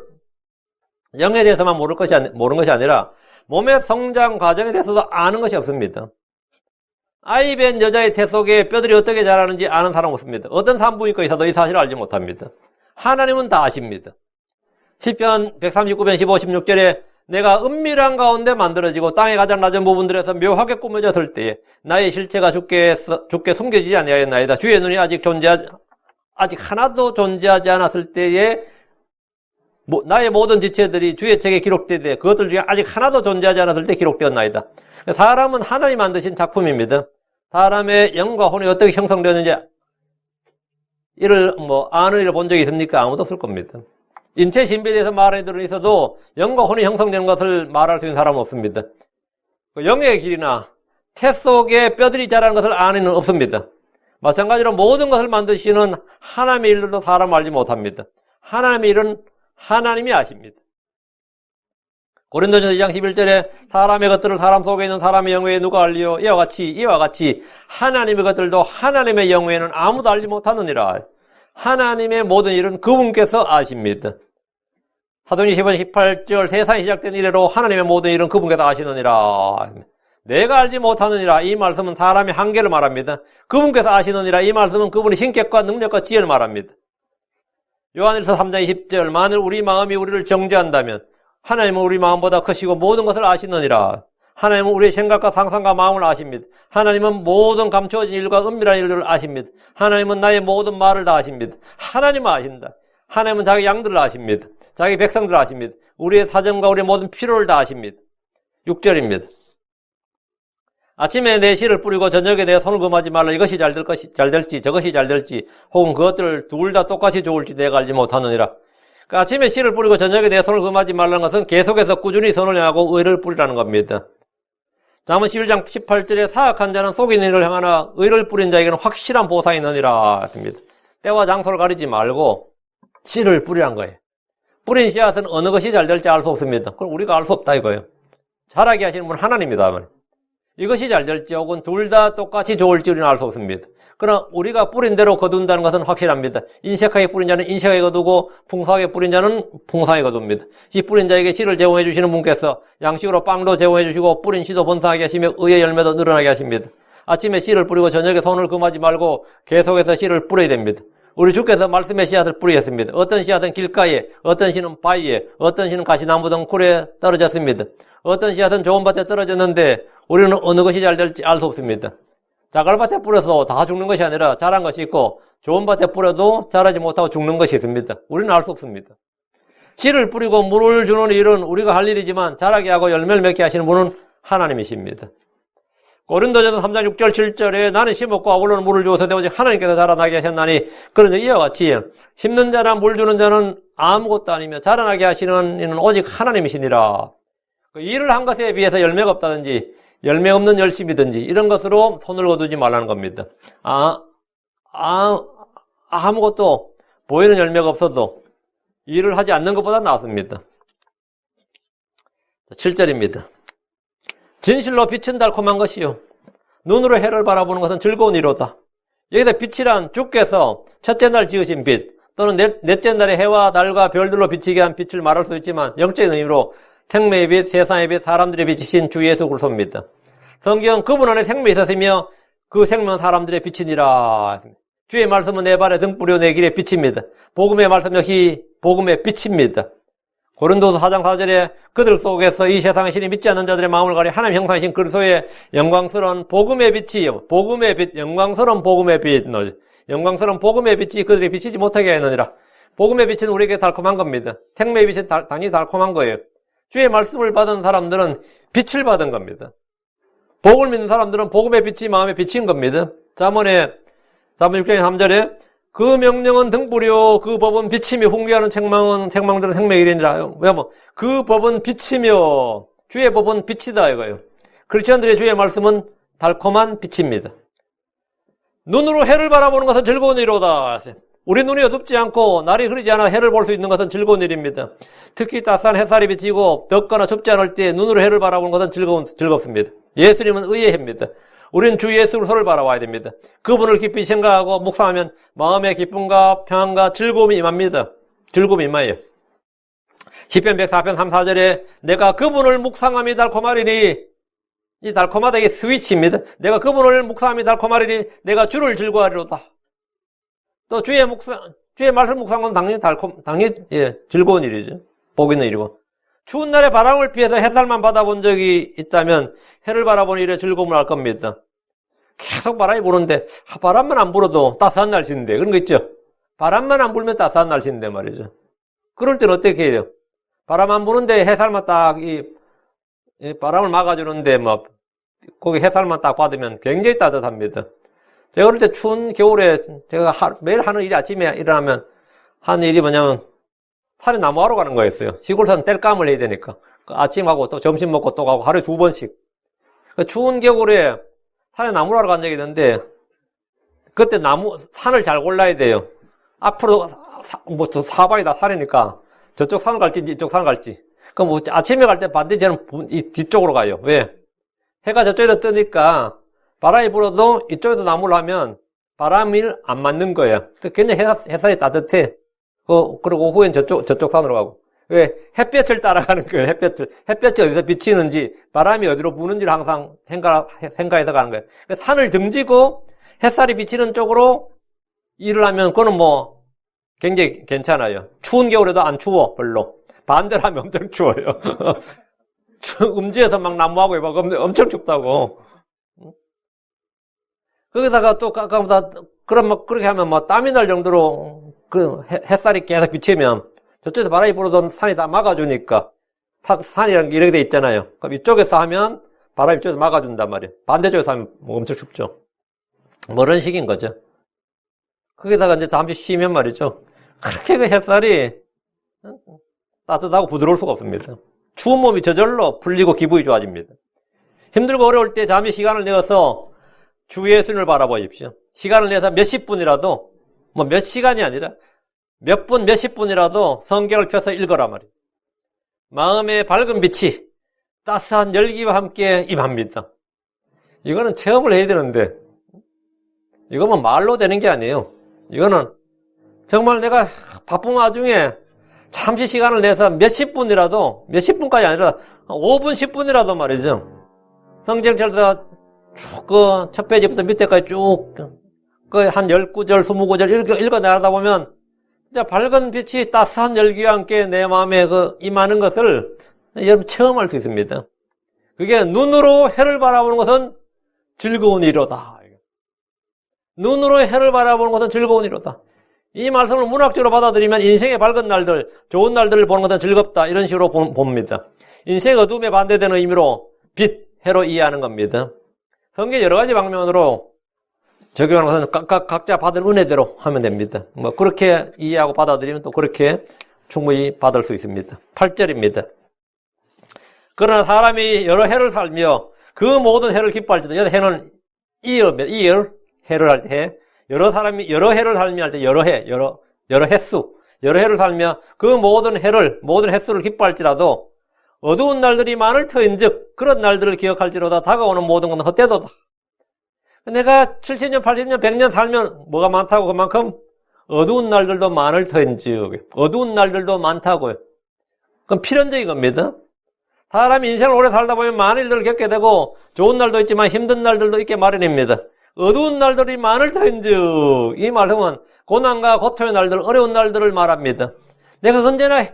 S1: 것이 아니라 몸의 성장 과정에 대해서도 아는 것이 없습니다. 아이 뵌 여자의 태 속에 뼈들이 어떻게 자라는지 아는 사람 없습니다. 어떤 산부인과 의사도 이 사실을 알지 못합니다. 하나님은 다 아십니다. 시편 139편 15, 16절에 내가 은밀한 가운데 만들어지고 땅의 가장 낮은 부분들에서 묘하게 꾸며졌을 때에 나의 실체가 주께 숨겨지지 아니하였나이다. 주의 눈이 아직 하나도 존재하지 않았을 때에 나의 모든 지체들이 주의 책에 기록되되 그것들 중에 아직 하나도 존재하지 않았을 때 기록되었나이다. 사람은 하나님이 만드신 작품입니다. 사람의 영과 혼이 어떻게 형성되었는지 이를 아는 이를 본 적이 있습니까? 아무도 없을 겁니다. 인체 신비에 대해서 말하는 이들은 있어도 영과 혼이 형성되는 것을 말할 수 있는 사람은 없습니다. 영의 길이나 태 속에 뼈들이 자라는 것을 아는 이는 없습니다. 마찬가지로 모든 것을 만드시는 하나님의 일로도 사람을 알지 못합니다. 하나님의 일은 하나님이 아십니다. 고린도전서 2장 11절에 사람의 것들을 사람 속에 있는 사람의 영외에 누가 알리요? 이와 같이 하나님의 것들도 하나님의 영외에는 아무도 알지 못하느니라. 하나님의 모든 일은 그분께서 아십니다. 사도행전 10장 18절 세상이 시작된 이래로 하나님의 모든 일은 그분께서 아시느니라. 내가 알지 못하느니라. 이 말씀은 사람의 한계를 말합니다. 그분께서 아시느니라. 이 말씀은 그분의 신격과 능력과 지혜를 말합니다. 요한일서 3장 20절 만일 우리 마음이 우리를 정죄한다면 하나님은 우리 마음보다 크시고 모든 것을 아시느니라. 하나님은 우리의 생각과 상상과 마음을 아십니다. 하나님은 모든 감추어진 일과 은밀한 일들을 아십니다. 하나님은 나의 모든 말을 다 아십니다. 하나님은 아신다. 하나님은 자기 양들을 아십니다. 자기 백성들을 아십니다. 우리의 사정과 우리의 모든 필요를 다 아십니다. 6절입니다. 아침에 내 씨를 뿌리고 저녁에 내 손을 금하지 말라. 이것이 잘 될지 저것이 잘 될지 혹은 그것들을 둘 다 똑같이 좋을지 내가 알지 못하느니라. 그러니까 아침에 씨를 뿌리고 저녁에 내 손을 금하지 말라는 것은 계속해서 꾸준히 선을 향하고 의를 뿌리라는 겁니다. 잠언 11장 18절에 사악한 자는 속이는 일을 행하나 의를 뿌린 자에게는 확실한 보상이 있느니라 했습니다. 때와 장소를 가리지 말고 씨를 뿌리란 거예요. 뿌린 씨앗은 어느 것이 잘 될지 알 수 없습니다. 그럼 우리가 알 수 없다 이거예요. 자라게 하시는 분은 하나님이다. 이것이 잘 될지 혹은 둘 다 똑같이 좋을지 우리는 알 수 없습니다. 그러나 우리가 뿌린 대로 거둔다는 것은 확실합니다. 인색하게 뿌린 자는 인색하게 거두고 풍성하게 뿌린 자는 풍성하게 거둡니다. 씨 뿌린 자에게 씨를 제공해 주시는 분께서 양식으로 빵도 제공해 주시고 뿌린 씨도 번성하게 하시며 의의 열매도 늘어나게 하십니다. 아침에 씨를 뿌리고 저녁에 손을 금하지 말고 계속해서 씨를 뿌려야 됩니다. 우리 주께서 말씀의 씨앗을 뿌리셨습니다. 어떤 씨앗은 길가에, 어떤 씨는 바위에, 어떤 씨는 가시나무 등 굴에 떨어졌습니다. 어떤 씨앗은 좋은 밭에 떨어졌는데 우리는 어느 것이 잘 될지 알 수 없습니다. 자갈밭에 뿌려서 다 죽는 것이 아니라 자란 것이 있고 좋은 밭에 뿌려도 자라지 못하고 죽는 것이 있습니다. 우리는 알 수 없습니다. 씨를 뿌리고 물을 주는 일은 우리가 할 일이지만 자라게 하고 열매를 맺게 하시는 분은 하나님이십니다. 고린도전서 3장 6절 7절에 나는 심었고 아볼로는 물을 주어서 오직 하나님께서 자라나게 하셨나니 그런데 이와 같이 심는 자나 물 주는 자는 아무것도 아니며 자라나게 하시는 이는 오직 하나님이시니라. 일을 한 것에 비해서 열매가 없다든지 열매 없는 열심이든지 이런 것으로 손을 거두지 말라는 겁니다. 아무것도 보이는 열매가 없어도 일을 하지 않는 것보다 낫습니다. 7절입니다. 진실로 빛은 달콤한 것이요 눈으로 해를 바라보는 것은 즐거운 이로다. 여기서 빛이란 주께서 첫째 날 지으신 빛 또는 넷째 날에 해와 달과 별들로 비치게 한 빛을 말할 수 있지만 영적인 의미로 생명의 빛, 세상의 빛, 사람들의 빛이신 주 예수 그리스도입니다. 성경 그분 안에 생명이 있었으며 그 생명은 사람들의 빛이니라. 주의 말씀은 내 발에 등불이요 내 길에 빛입니다. 복음의 말씀 역시 복음의 빛입니다. 고린도서 4장 4절에 그들 속에서 이 세상의 신이 믿지 않는 자들의 마음을 가려 하나님 형상이신 그리스도의 영광스러운 복음의 빛이요 복음의 빛, 영광스러운 복음의 빛, 영광스러운 복음의 빛이 그들이 비치지 못하게 하느니라. 복음의 빛은 우리에게 달콤한 겁니다. 생명의 빛은 당연히 달콤한 거예요. 주의 말씀을 받은 사람들은 빛을 받은 겁니다. 복을 믿는 사람들은 복음의 빛이 마음에 비친 겁니다. 잠언 6장 3절에 그 명령은 등불이요 그 법은 빛이며 훈계하는 책망들은 생명의 일이니라. 왜냐면 그 법은 빛이며 주의 법은 빛이다 이거예요. 크리스천들의 주의 말씀은 달콤한 빛입니다. 눈으로 해를 바라보는 것은 즐거운 일이로다. 우리 눈이 어둡지 않고 날이 흐리지 않아 해를 볼 수 있는 것은 즐거운 일입니다. 특히 따스한 햇살이 비치고 덥거나 춥지 않을 때 눈으로 해를 바라보는 것은 즐겁습니다. 예수님은 의의 해입니다. 우리는 주 예수 그리스도를 바라봐야 됩니다. 그분을 깊이 생각하고 묵상하면 마음의 기쁨과 평안과 즐거움이 임합니다. 즐거움이 임해요. 시편 104편 3, 4절에 내가 그분을 묵상함이 달콤하리니 이 달콤하다 이게 스위치입니다. 내가 그분을 묵상함이 달콤하리니 내가 주를 즐거워하리로다. 또 주의 말씀 묵상은 당연히 즐거운 일이죠. 복 있는 일이고. 추운 날에 바람을 피해서 햇살만 받아본 적이 있다면 해를 바라보는 일에 즐거움을 알 겁니다. 계속 바람이 부는데 바람만 안 불어도 따스한 날씨인데 그런 거 있죠. 바람만 안 불면 따스한 날씨인데 말이죠. 그럴 때는 어떻게 해야 돼요? 바람 안 부는데 햇살만 딱 바람을 막아주는데 거기 햇살만 딱 받으면 굉장히 따뜻합니다. 제가 그럴 때 추운 겨울에 제가 매일 하는 일이 아침에 일어나면 하는 일이 뭐냐면 산에 나무하러 가는 거였어요. 시골에서는 땔감을 해야 되니까. 아침하고 또 점심 먹고 또 가고 하루에 2번씩. 추운 겨울에 산에 나무를 하러 간 적이 있는데 그때 산을 잘 골라야 돼요. 앞으로 또 사방이 다 산이니까 저쪽 산을 갈지 이쪽 산을 갈지. 그럼 아침에 갈 때 반드시 저는 이 뒤쪽으로 가요. 왜? 해가 저쪽에서 뜨니까 바람이 불어도 이쪽에서 나무를 하면 바람이 안 맞는 거예요. 굉장히 햇살이 따뜻해. 그리고 후엔 저쪽 산으로 가고. 왜? 햇볕을 따라가는 거예요, 햇볕이 어디서 비치는지, 바람이 어디로 부는지를 항상 생각해서 가는 거예요. 산을 등지고 햇살이 비치는 쪽으로 일을 하면, 그거는 굉장히 괜찮아요. 추운 겨울에도 안 추워, 별로. 반대로 하면 엄청 추워요. 음지에서 막 나무하고 엄청 춥다고. 거기다가 또 가까워서, 그렇게 하면 땀이 날 정도로 햇살이 계속 비치면 저쪽에서 바람이 불어도 산이 다 막아주니까 산이라는 게 이렇게 돼 있잖아요. 그럼 이쪽에서 하면 바람이 이쪽에서 막아준단 말이에요. 반대쪽에서 하면 엄청 춥죠. 이런 식인 거죠. 거기다가 이제 잠시 쉬면 말이죠. 그렇게 햇살이 따뜻하고 부드러울 수가 없습니다. 추운 몸이 저절로 풀리고 기분이 좋아집니다. 힘들고 어려울 때 잠시 시간을 내어서 주 예수님을 바라보십시오. 시간을 내서 몇십 분이라도, 몇 시간이 아니라 몇 분, 몇십 분이라도 성경을 펴서 읽어라 말이에요. 마음의 밝은 빛이 따스한 열기와 함께 임합니다. 이거는 체험을 해야 되는데, 이거는 말로 되는 게 아니에요. 이거는 정말 내가 바쁜 와중에 잠시 시간을 내서 몇십 분이라도, 몇십 분까지 아니라 5분, 10분이라도 말이죠. 성경책에서 쭉 첫 페이지부터 밑에까지 쭉 한 10구절, 20구절 읽어 나가다 보면 진짜 밝은 빛이 따스한 열기와 함께 내 마음에 임하는 것을 여러분 체험할 수 있습니다. 그게 눈으로 해를 바라보는 것은 즐거운 일이로다. 눈으로 해를 바라보는 것은 즐거운 이로다. 이 말씀을 문학적으로 받아들이면 인생의 밝은 날들, 좋은 날들을 보는 것은 즐겁다. 이런 식으로 봅니다. 인생의 어둠에 반대되는 의미로 빛, 해로 이해하는 겁니다. 성경 여러 가지 방면으로 적용하는 것은 각자 받은 은혜대로 하면 됩니다. 뭐 그렇게 이해하고 받아들이면 또 그렇게 충분히 받을 수 있습니다. 8절입니다. 그러나 사람이 여러 해를 살며 그 모든 해를 기뻐할지도, 여기서 해는 이열, 해를 할 때, 여러 사람이 여러 해를 살며 할 때 여러 해, 여러 횟수, 여러 해를 살며 그 모든 횟수를 기뻐할지라도 어두운 날들이 많을 터인즉 그런 날들을 기억할지로다. 다가오는 모든 건 헛되도다. 내가 70년, 80년, 100년 살면 뭐가 많다고 그만큼 어두운 날들도 많을 터인즉, 어두운 날들도 많다고요. 그건 필연적인 겁니다. 사람이 인생을 오래 살다 보면 많은 일들을 겪게 되고 좋은 날도 있지만 힘든 날들도 있게 마련입니다. 어두운 날들이 많을 터인즉, 이 말씀은 고난과 고통의 날들, 어려운 날들을 말합니다. 내가 언제나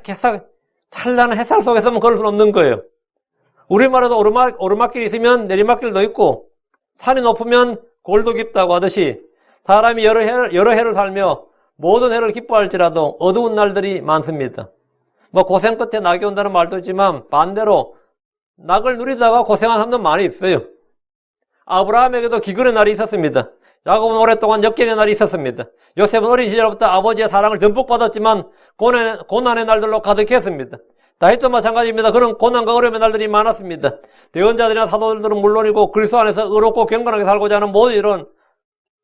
S1: 찬란한 햇살 속에서만 걸을 수는 없는 거예요. 우리말에도 오르막길이 있으면 내리막길도 있고 산이 높으면 골도 깊다고 하듯이 사람이 여러 해를 살며 모든 해를 기뻐할지라도 어두운 날들이 많습니다. 뭐 고생 끝에 낙이 온다는 말도 있지만 반대로 낙을 누리다가 고생한 사람도 많이 있어요. 아브라함에게도 기근의 날이 있었습니다. 야곱은 오랫동안 역경의 날이 있었습니다. 요셉은 어린 시절부터 아버지의 사랑을 듬뿍 받았지만 고난의 날들로 가득했습니다. 다윗도 마찬가지입니다. 그런 고난과 어려움의 날들이 많았습니다. 대언자들이나 사도들은 물론이고 그리스도 안에서 의롭고 경건하게 살고자 하는 모든 일은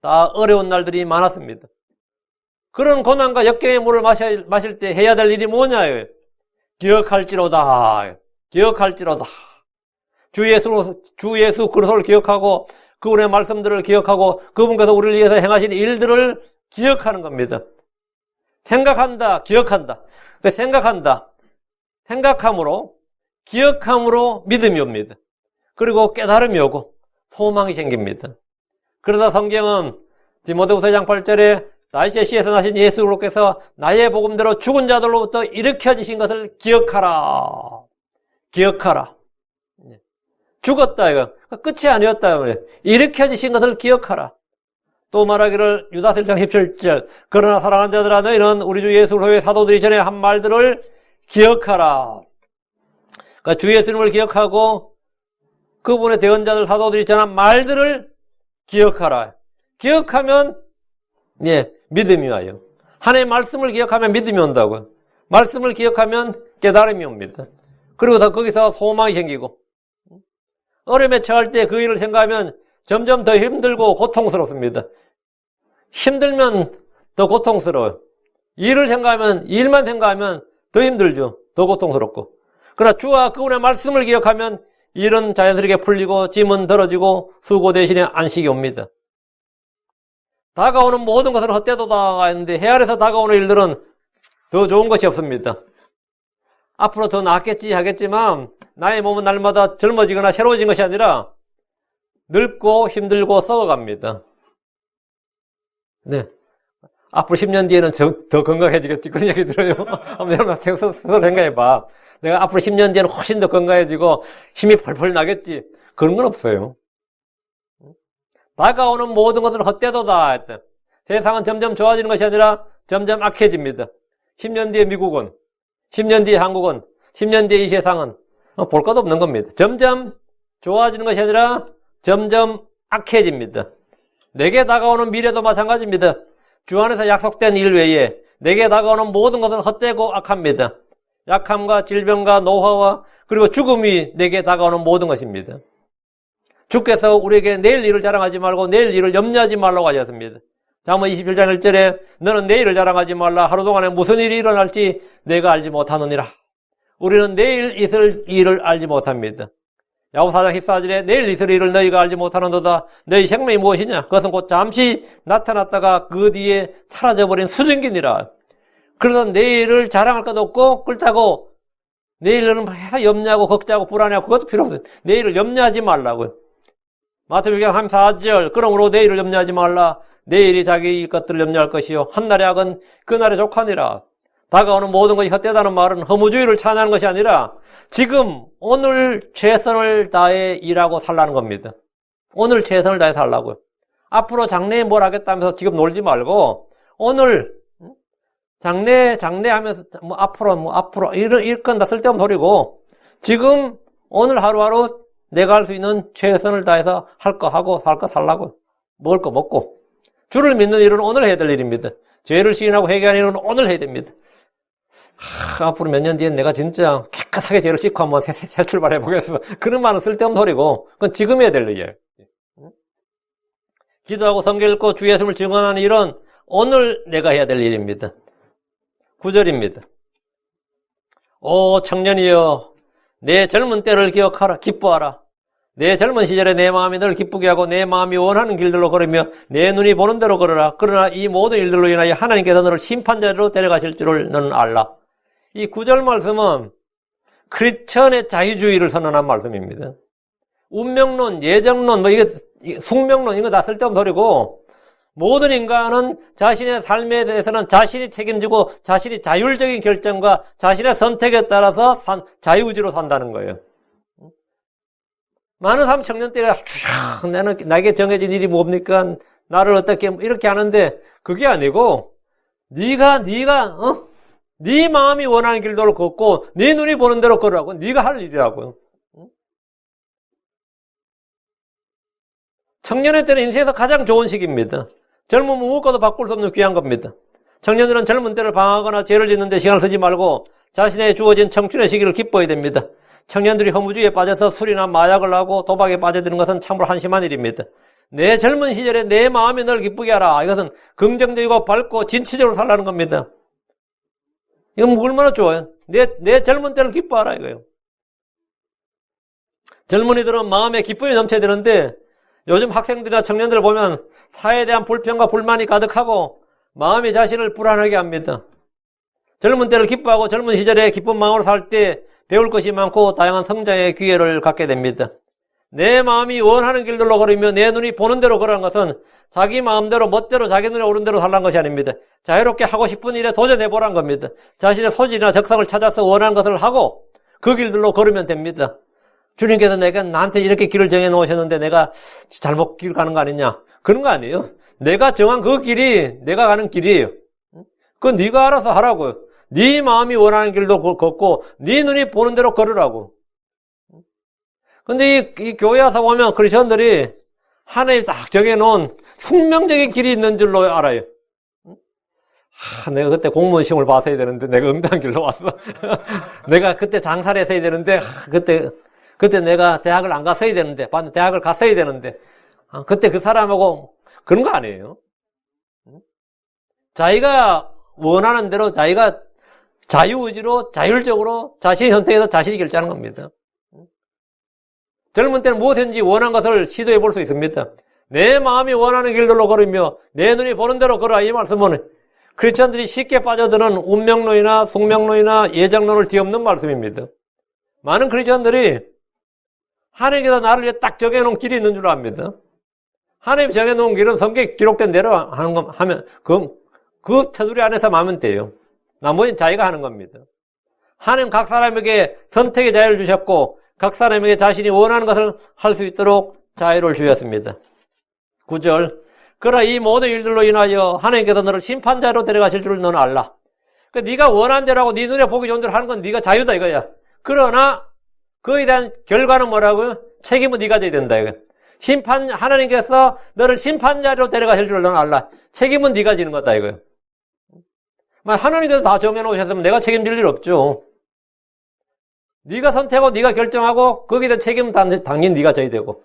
S1: 다 어려운 날들이 많았습니다. 그런 고난과 역경의 물을 마실 때 해야 될 일이 뭐냐요? 기억할지로다. 주 예수 그리스도를 기억하고 그분의 말씀들을 기억하고 그분께서 우리를 위해서 행하신 일들을 기억하는 겁니다. 생각한다, 기억한다. 생각함으로, 기억함으로 믿음이 옵니다. 그리고 깨달음이 오고 소망이 생깁니다. 그러다 성경은 디모데후서 2장 8절에 다윗의 시에서 나신 예수 그리스도께서 나의 복음대로 죽은 자들로부터 일으켜지신 것을 기억하라. 죽었다 이거 끝이 아니었다. 일으켜지신 것을 기억하라. 또 말하기를 유다서 1장 17절 그러나 사랑하는 자들아 너희는 우리 주 예수 그리스도의 사도들이 전에 한 말들을 기억하라. 그러니까 주 예수님을 기억하고 그분의 대언자들 사도들이 전한 말들을 기억하라. 기억하면 믿음이 와요. 하나님의 말씀을 기억하면 믿음이 온다고요. 말씀을 기억하면 깨달음이 옵니다. 그리고 더 거기서 소망이 생기고 어려움에 처할 때 그 일을 생각하면 점점 더 힘들고 고통스럽습니다. 힘들면 더 고통스러워요. 일만 생각하면 더 힘들죠. 더 고통스럽고. 그러나 주와 그분의 말씀을 기억하면 일은 자연스럽게 풀리고 짐은 덜어지고 수고 대신에 안식이 옵니다. 다가오는 모든 것은 헛되도다 했는데 해 아래서 다가오는 일들은 더 좋은 것이 없습니다. 앞으로 더 낫겠지 하겠지만 나의 몸은 날마다 젊어지거나 새로워진 것이 아니라 늙고 힘들고 썩어갑니다. 네. 앞으로 10년 뒤에는 더 건강해지겠지. 그런 얘기 들어요. 한번 여러분 스스로 생각해봐. 내가 앞으로 10년 뒤에는 훨씬 더 건강해지고 힘이 펄펄 나겠지. 그런 건 없어요. 다가오는 모든 것은 헛되도다 했다. 세상은 점점 좋아지는 것이 아니라 점점 악해집니다. 10년 뒤에 미국은, 10년 뒤에 한국은, 10년 뒤에 이 세상은 볼 것도 없는 겁니다. 점점 좋아지는 것이 아니라 점점 악해집니다. 내게 다가오는 미래도 마찬가지입니다. 주 안에서 약속된 일 외에 내게 다가오는 모든 것은 헛되고 악합니다. 약함과 질병과 노화와 그리고 죽음이 내게 다가오는 모든 것입니다. 주께서 우리에게 내일 일을 자랑하지 말고 내일 일을 염려하지 말라고 하셨습니다. 잠언 27장 1절에 너는 내일을 자랑하지 말라. 하루 동안에 무슨 일이 일어날지 내가 알지 못하느니라. 우리는 내일 있을 일을 알지 못합니다. 야고보 4장 14절에 내일 있을 일을 너희가 알지 못하는도다. 너희 생명이 무엇이냐? 그것은 곧 잠시 나타났다가 그 뒤에 사라져버린 수증기니라. 그래서 내일을 자랑할 것도 없고 그렇다고 내일은 해서 염려하고 걱정하고 불안해하고 그것도 필요 없어요. 내일을 염려하지 말라고요. 마태복음 34절 그러므로 내일을 염려하지 말라. 내일이 자기 것들을 염려할 것이요 한날의 악은 그날의 족하니라. 다가오는 모든 것이 헛되다는 말은 허무주의를 찬양하는 것이 아니라 지금 오늘 최선을 다해 일하고 살라는 겁니다. 오늘 최선을 다해 살라고요. 앞으로 장래에 뭘 하겠다면서 지금 놀지 말고 오늘 장래 하면서 앞으로 이건 다 쓸데없는 소리고 지금 오늘 하루하루 내가 할 수 있는 최선을 다해서 할 거 하고 살 거 살라고 먹을 거 먹고 주를 믿는 일은 오늘 해야 될 일입니다. 죄를 시인하고 회개하는 일은 오늘 해야 됩니다. 앞으로 몇 년 뒤엔 내가 진짜 깨끗하게 죄를 씻고 한번 새 출발해 보겠어. 그런 말은 쓸데없는 소리고 그건 지금 해야 될 일이에요. 기도하고 성경 읽고 주 예수님을 증언하는 일은 오늘 내가 해야 될 일입니다. 9절입니다. 오 청년이여 내 젊은 때를 기억하라 기뻐하라. 내 젊은 시절에 내 마음이 늘 기쁘게 하고 내 마음이 원하는 길들로 걸으며 내 눈이 보는 대로 걸으라. 그러나 이 모든 일들로 인하여 하나님께서 너를 심판자로 데려가실 줄을 너는 알라. 이 9절 말씀은 크리스천의 자유주의를 선언한 말씀입니다. 운명론, 예정론, 이게 숙명론 이거 다 쓸데없는 소리고 모든 인간은 자신의 삶에 대해서는 자신이 책임지고 자신이 자율적인 결정과 자신의 선택에 따라서 자유의지로 산다는 거예요. 많은 사람 청년 때가 나에게 정해진 일이 뭡니까? 나를 어떻게 이렇게 하는데 그게 아니고 네가 네 마음이 원하는 길도를 걷고 네 눈이 보는 대로 걸으라고 네가 할 일이라고요. 청년의 때는 인생에서 가장 좋은 시기입니다. 젊음은 무엇과도 바꿀 수 없는 귀한 겁니다. 청년들은 젊은 때를 방황하거나 죄를 짓는 데 시간을 쓰지 말고 자신에게 주어진 청춘의 시기를 기뻐해야 됩니다. 청년들이 허무주의에 빠져서 술이나 마약을 하고 도박에 빠져드는 것은 참으로 한심한 일입니다. 내 젊은 시절에 내 마음이 널 기쁘게 하라. 이것은 긍정적이고 밝고 진취적으로 살라는 겁니다. 이건 얼마나 좋아요. 내 젊은 때를 기뻐하라 이거예요. 젊은이들은 마음에 기쁨이 넘쳐야 되는데 요즘 학생들이나 청년들을 보면 사회에 대한 불평과 불만이 가득하고 마음이 자신을 불안하게 합니다. 젊은 때를 기뻐하고 젊은 시절에 기쁜 마음으로 살 때 배울 것이 많고 다양한 성장의 기회를 갖게 됩니다. 내 마음이 원하는 길들로 걸으며 내 눈이 보는 대로 걸으는 것은 자기 마음대로 멋대로 자기 눈에 오른 대로 살라는 것이 아닙니다. 자유롭게 하고 싶은 일에 도전해보라는 겁니다. 자신의 소질이나 적성을 찾아서 원하는 것을 하고 그 길들로 걸으면 됩니다. 주님께서 나한테 이렇게 길을 정해놓으셨는데 내가 잘못 길 가는 거 아니냐? 그런 거 아니에요. 내가 정한 그 길이 내가 가는 길이에요. 그건 네가 알아서 하라고요. 네 마음이 원하는 길도 걷고 네 눈이 보는 대로 걸으라고. 근데 이 교회 와서 보면 크리스천들이 하나님이 딱 정해놓은 숙명적인 길이 있는 줄로 알아요. 내가 그때 공무원 시험을 봤어야 되는데 내가 응답한 길로 왔어. 내가 그때 장사를 했어야 되는데 그때 내가 대학을 안 갔어야 되는데 대학을 갔어야 되는데 그때 그 사람하고 그런 거 아니에요. 자기가 원하는 대로 자기가 자유의지로 자율적으로 자신이 선택해서 자신이 결정하는 겁니다. 젊은 때는 무엇인지 원하는 것을 시도해 볼 수 있습니다. 내 마음이 원하는 길들로 걸으며 내 눈이 보는 대로 걸어라. 이 말씀은 크리스천들이 쉽게 빠져드는 운명론이나 숙명론이나 예정론을 뒤엎는 말씀입니다. 많은 크리스천들이 하나님께서 나를 위해 딱 정해놓은 길이 있는 줄 압니다. 하나님이 정해놓은 길은 성경에 기록된 대로 하면 그 테두리 안에서 하면 돼요. 나머지는 자기가 하는 겁니다. 하나님 각 사람에게 선택의 자유를 주셨고 각 사람에게 자신이 원하는 것을 할 수 있도록 자유를 주셨습니다. 9절 그러나 이 모든 일들로 인하여 하나님께서 너를 심판자로 데려가실 줄을 너는 알라. 그러니까 네가 원하는 대로 하고 네 눈에 보기 좋은 대로 하는 건 네가 자유다 이거야. 그러나 그에 대한 결과는 뭐라고요? 책임은 네가 져야 된다 이거. 하나님께서 너를 심판자로 데려가실 줄을 너는 알라. 책임은 네가 지는 거다 이거예요. 하나님께서 다 정해놓으셨으면 내가 책임질 일 없죠. 네가 선택하고 네가 결정하고 거기에 대한 책임은 당연히 네가 져야 되고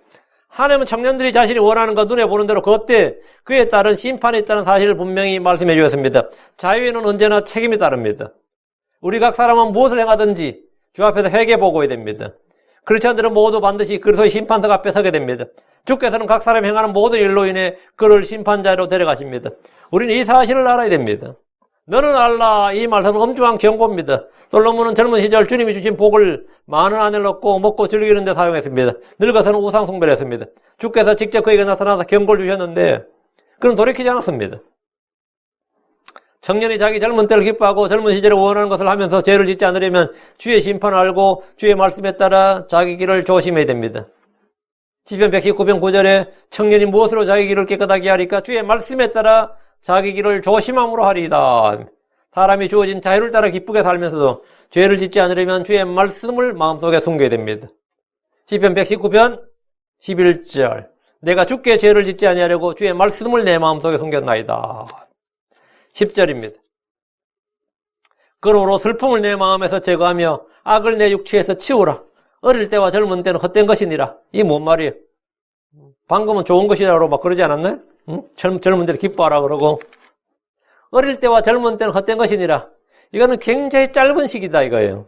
S1: 하나님은 청년들이 자신이 원하는 것 눈에 보는 대로 그때 그에 따른 심판이 있다는 사실을 분명히 말씀해 주셨습니다. 자유에는 언제나 책임이 따릅니다. 우리 각 사람은 무엇을 행하든지 주 앞에서 회개 보고야 됩니다. 크리스천들은 모두 반드시 그리스도의 심판석 앞에 서게 됩니다. 주께서는 각 사람이 행하는 모든 일로 인해 그를 심판자로 데려가십니다. 우리는 이 사실을 알아야 됩니다. 너는 알라 이 말씀은 엄중한 경고입니다. 솔로몬은 젊은 시절 주님이 주신 복을 많은 아내를 얻고 먹고 즐기는 데 사용했습니다. 늙어서는 우상 숭배를 했습니다. 주께서 직접 그에게 나타나서 경고를 주셨는데 그는 돌이키지 않았습니다. 청년이 자기 젊은 때를 기뻐하고 젊은 시절에 원하는 것을 하면서 죄를 짓지 않으려면 주의 심판을 알고 주의 말씀에 따라 자기 길을 조심해야 됩니다. 시편 119편 9절에 청년이 무엇으로 자기 길을 깨끗하게 하리까? 주의 말씀에 따라 자기 길을 조심함으로 하리이다. 사람이 주어진 자유를 따라 기쁘게 살면서도 죄를 짓지 않으려면 주의 말씀을 마음속에 숨겨야 됩니다. 시편 119편 11절 내가 주께 죄를 짓지 아니하려고 주의 말씀을 내 마음속에 숨겼나이다. 10절입니다. 그러므로 슬픔을 내 마음에서 제거하며 악을 내 육체에서 치우라. 어릴 때와 젊은 때는 헛된 것이니라. 이게 뭔 말이에요? 방금은 좋은 것이라고 막 그러지 않았나요? 응? 젊은 때를 기뻐하라 그러고 어릴 때와 젊은 때는 헛된 것이니라. 이거는 굉장히 짧은 시기다 이거예요.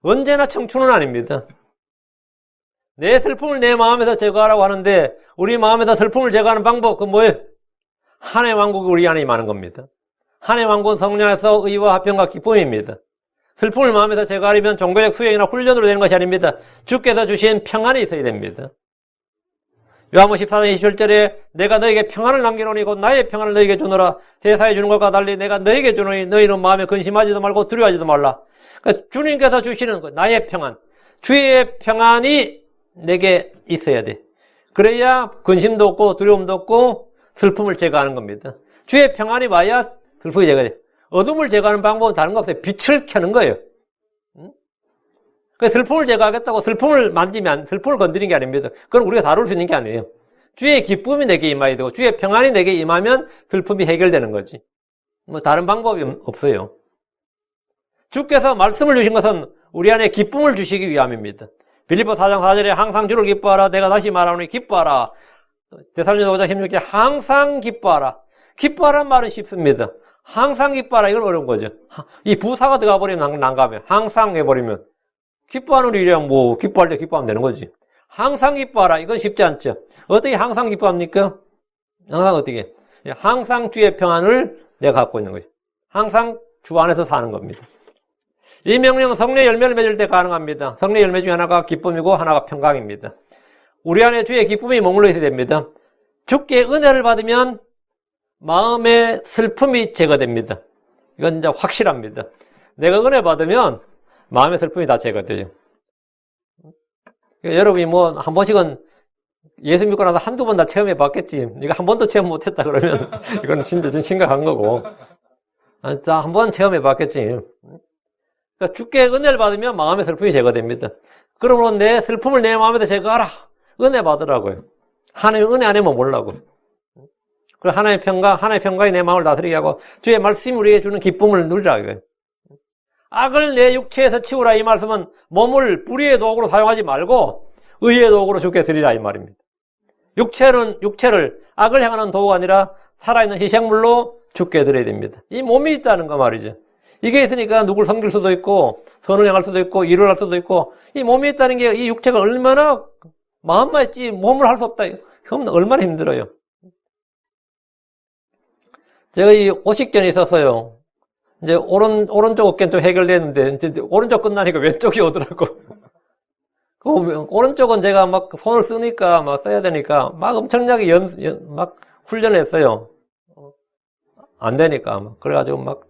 S1: 언제나 청춘은 아닙니다. 내 슬픔을 내 마음에서 제거하라고 하는데 우리 마음에서 슬픔을 제거하는 방법 그건 뭐예요? 하나님의 왕국이 우리 안에 임하는 겁니다. 하나님의 왕국은 성령 안에서 의와 화평과 기쁨입니다. 슬픔을 마음에서 제거하려면 종교적 수행이나 훈련으로 되는 것이 아닙니다. 주께서 주신 평안이 있어야 됩니다. 요한복음 14장 27절에 내가 너에게 평안을 남기노니 곧 나의 평안을 너에게 주노라. 세상에 주는 것과 달리 내가 너에게 주노니 너희는 마음에 근심하지도 말고 두려워하지도 말라. 그러니까 주님께서 주시는 것, 나의 평안, 주의 평안이 내게 있어야 돼. 그래야 근심도 없고 두려움도 없고 슬픔을 제거하는 겁니다. 주의 평안이 와야 슬픔이 제거돼. 어둠을 제거하는 방법은 다른 거 없어요. 빛을 켜는 거예요. 그 슬픔을 제거하겠다고 슬픔을 만지면 슬픔을 건드리는 게 아닙니다. 그건 우리가 다룰 수 있는 게 아니에요. 주의 기쁨이 내게 임해야 되고 주의 평안이 내게 임하면 슬픔이 해결되는 거지. 뭐 다른 방법이 없어요. 주께서 말씀을 주신 것은 우리 안에 기쁨을 주시기 위함입니다. 빌립보 4장 4절에 항상 주를 기뻐하라. 내가 다시 말하노니 기뻐하라. 데살로니가 5장 16절에 항상 기뻐하라. 기뻐하라는 말은 쉽습니다. 항상 기뻐하라. 이건 어려운 거죠. 이 부사가 들어가 버리면 난감해요. 항상 해버리면. 기뻐하는 일이랑 뭐 기뻐할 때 기뻐하면 되는 거지. 항상 기뻐하라. 이건 쉽지 않죠. 어떻게 항상 기뻐합니까? 항상 어떻게? 항상 주의 평안을 내가 갖고 있는 거죠. 항상 주 안에서 사는 겁니다. 이 명령은 성령의 열매를 맺을 때 가능합니다. 성령의 열매 중에 하나가 기쁨이고 하나가 평강입니다. 우리 안에 주의 기쁨이 머물러 있어야 됩니다. 주께 은혜를 받으면 마음의 슬픔이 제거됩니다. 이건 이제 확실합니다. 내가 은혜 받으면 마음의 슬픔이 다 제거돼요. 여러분이 뭐 한 번씩은 예수 믿고 나서 한두 번 다 체험해 봤겠지. 이거 한 번도 체험 못했다 그러면 이건 진짜 좀 심각한 거고. 한 번 체험해 봤겠지. 그러니까 주께 은혜를 받으면 마음의 슬픔이 제거됩니다. 그러므로 내 슬픔을 내 마음에다 제거하라. 은혜 받으라고요. 하나님의 은혜 안 하면 몰라고. 그리고 하나님의 평강이 내 마음을 다스리게 하고 주의 말씀이 우리에게 주는 기쁨을 누리라 이거예요. 악을 내 육체에서 치우라 이 말씀은 몸을 불의의 도구로 사용하지 말고 의의 도구로 주께 드리라 이 말입니다. 육체를 악을 향하는 도구가 아니라 살아있는 희생물로 주께 드려야 됩니다. 이 몸이 있다는 거 말이죠. 이게 있으니까 누굴 섬길 수도 있고 선을 향할 수도 있고 일을 할 수도 있고 이 몸이 있다는 게 이 육체가 얼마나 마음만 있지 몸을 할 수 없다. 그럼 얼마나 힘들어요. 제가 이 오십견이 있었어요. 이제 오른쪽 어깨는 좀 해결됐는데 이제 오른쪽 끝나니까 왼쪽이 오더라고. 오른쪽은 제가 막 손을 쓰니까 막 써야 되니까 막 엄청나게 막 훈련을 했어요. 안 되니까 막 그래가지고 막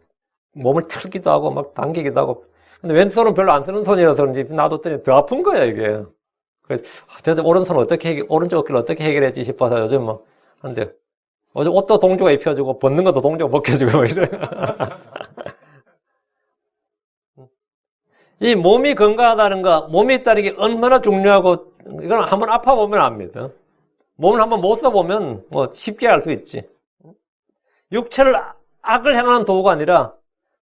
S1: 몸을 틀기도 하고 막 당기기도 하고. 근데 왼손은 별로 안 쓰는 손이라서 그런지 놔뒀더니 더 아픈 거야 이게. 그래서 저도 오른쪽 어깨를 어떻게 해결했지 싶어서 요즘 뭐 하는데. 어제 옷도 동조가 입혀주고 벗는 것도 동조가 벗겨주고 이래. 이 몸이 건강하다는 거, 몸이 있다는 게 얼마나 중요하고 이건 한번 아파보면 압니다. 몸을 한번 못 써보면 뭐 쉽게 알 수 있지. 육체를 악을 향하는 도구가 아니라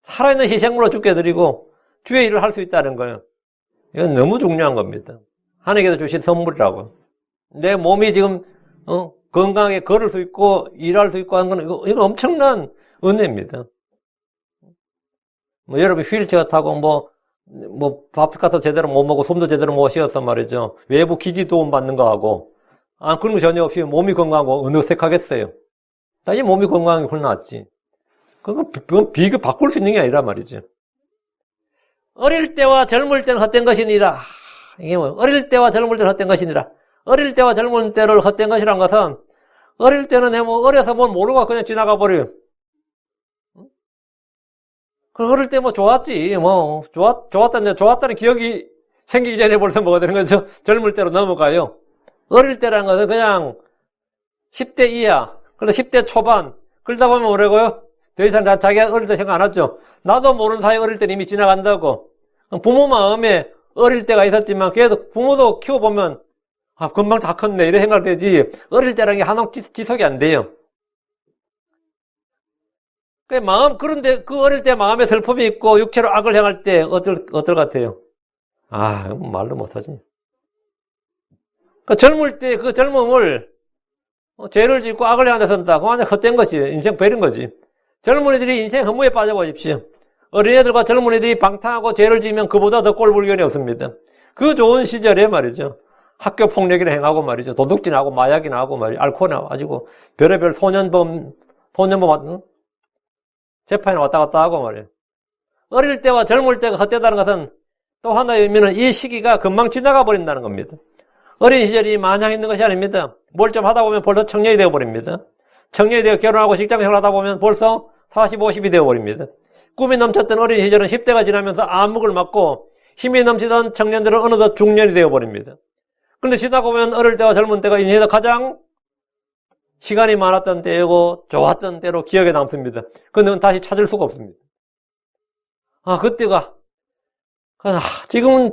S1: 살아있는 희생물로 주께 드리고 주의 일을 할 수 있다는 거예요. 이건 너무 중요한 겁니다. 하나님께서 주신 선물이라고. 내 몸이 지금 건강하게 걸을 수 있고 일할 수 있고 하는 건 이거 엄청난 은혜입니다. 뭐 여러분 휠체어 타고 뭐 밥 가서 제대로 못 먹고 숨도 제대로 못 쉬어서 말이죠. 외부 기기 도움 받는 거 하고 그런 거 전혀 없이 몸이 건강하고 어느색하겠어요. 이 몸이 건강하게 훌륭하지. 그건 비교 바꿀 수 있는 게 아니라 말이죠. 어릴 때와 젊을 때는 헛된 것이니라. 이게 뭐예요? 어릴 때와 젊을 때는 헛된 것이니라. 어릴 때와 젊은 때를 헛된 것이란 것은 어릴 때는 어려서 뭘 모르고 그냥 지나가 버려요. 어릴 때 좋았지. 좋았다는 기억이 생기기 전에 벌써 뭐가 되는 거죠? 젊을 때로 넘어가요. 어릴 때라는 것은 그냥 10대 이하, 그래서 10대 초반, 그러다 보면 뭐라고요? 더 이상 자기가 어릴 때 생각 안 하죠. 나도 모르는 사이 어릴 때 이미 지나간다고. 부모 마음에 어릴 때가 있었지만 계속 부모도 키워보면 금방 다 컸네 이런 생각되지 어릴 때라는 게 한없 지속이 안 돼요. 그런데 그 어릴 때 마음에 슬픔이 있고 육체로 악을 행할 때 어떨 것 같아요? 말도 못하지. 젊을 때 그 젊음을 죄를 짓고 악을 행한 데 쓴다. 그거 완전 헛된 것이 인생 버린 거지. 젊은이들이 인생 허무에 빠져보십시오. 어린애들과 젊은이들이 방탕하고 죄를 지으면 그보다 더 꼴불견이 없습니다. 그 좋은 시절에 말이죠. 학교 폭력이나 행하고 말이죠. 도둑질하고 마약이나 하고 말이죠. 알코올이나 가지고 별의별 소년범 재판에 왔다 갔다 하고 말이에요. 어릴 때와 젊을 때가 헛되다는 것은 또 하나의 의미는 이 시기가 금방 지나가 버린다는 겁니다. 어린 시절이 마냥 있는 것이 아닙니다. 뭘 좀 하다 보면 벌써 청년이 되어버립니다. 청년이 되어 결혼하고 직장생활 하다 보면 벌써 40, 50이 되어버립니다. 꿈이 넘쳤던 어린 시절은 10대가 지나면서 암흑을 맞고 힘이 넘치던 청년들은 어느덧 중년이 되어버립니다. 그런데 지나다 보면 어릴 때와 젊은 때가 인생에서 가장 시간이 많았던 때이고 좋았던 때로 기억에 남습니다. 그건 다시 찾을 수가 없습니다. 그때가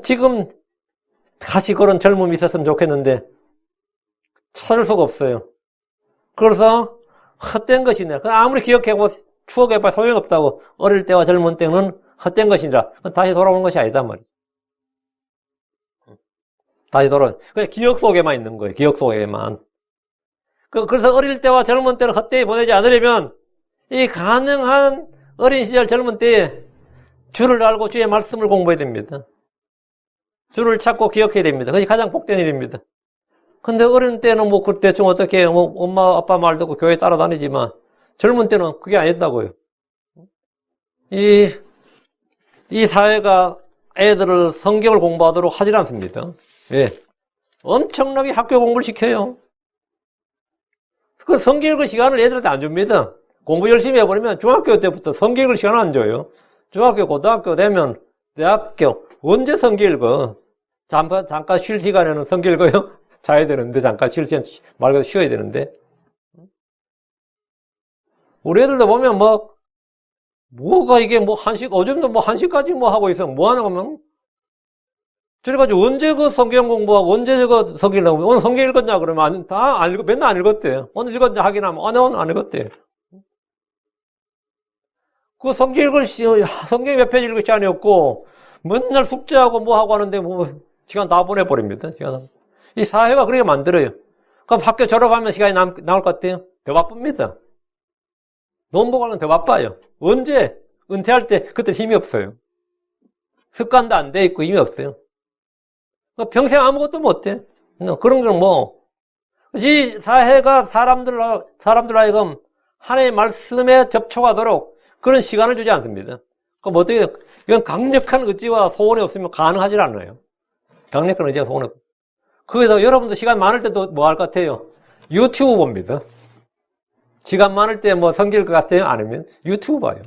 S1: 지금 다시 그런 젊음이 있었으면 좋겠는데 찾을 수가 없어요. 그래서 헛된 것이네. 아무리 기억해보고 추억해봐 소용없다고. 어릴 때와 젊은 때는 헛된 것이라 다시 돌아오는 것이 아니다 말이에요. 다시 돌아오는 그냥 기억 속에만 있는 거예요. 기억 속에만. 그래서 어릴 때와 젊은 때를 헛되이 보내지 않으려면 이 가능한 어린 시절 젊은 때에 주를 알고 주의 말씀을 공부해야 됩니다. 주를 찾고 기억해야 됩니다. 그것이 가장 복된 일입니다. 근데 어린 때는 대충 어떻게 해요? 엄마 아빠 말 듣고 교회 따라다니지만 젊은 때는 그게 아니었다고요. 이 사회가 애들을 성경을 공부하도록 하질 않습니다. 예. 엄청나게 학교 공부를 시켜요. 그 성경 읽을 시간을 애들한테 안 줍니다. 공부 열심히 해버리면 중학교 때부터 성경 읽을 시간을 안 줘요. 중학교, 고등학교 되면 대학교 언제 성경 읽어? 잠깐 쉴 시간에는 성경 읽어요? 자야 되는데 잠깐 쉴 시간 말 그대로 쉬어야 되는데 우리 애들도 보면 뭐가 이게 요즘도 1시까지 하고 있어. 뭐 하는 거면 그래가지고 언제 그 성경 공부하고 언제 저거 성경 읽고 오늘 성경 읽었냐 그러면 다 안 읽어 맨날 안 읽었대. 오늘 읽었냐 하긴 하면 오늘 안 읽었대. 그 성경 몇 페이지 읽을 시간이 없고 맨날 숙제하고 하고 하는데 시간 다 보내버립니다. 이 사회가 그렇게 만들어요. 그럼 학교 졸업하면 시간이 나올 것 같아요? 더 바쁩니다. 논보고는 더 바빠요. 언제? 은퇴할 때 그때 힘이 없어요. 습관도 안 돼 있고 힘이 없어요. 평생 아무것도 못해. 그런 건 이 사회가 사람들 하여금 하나님의 말씀에 접촉하도록 그런 시간을 주지 않습니다. 그럼 어떻게, 이건 강력한 의지와 소원이 없으면 가능하지 않아요. 강력한 의지와 소원이 없어요. 거기서 여러분도 시간 많을 때도 뭐 할 것 같아요? 유튜브 봅니다. 시간 많을 때 성길 것 같아요? 아니면 유튜브 봐요.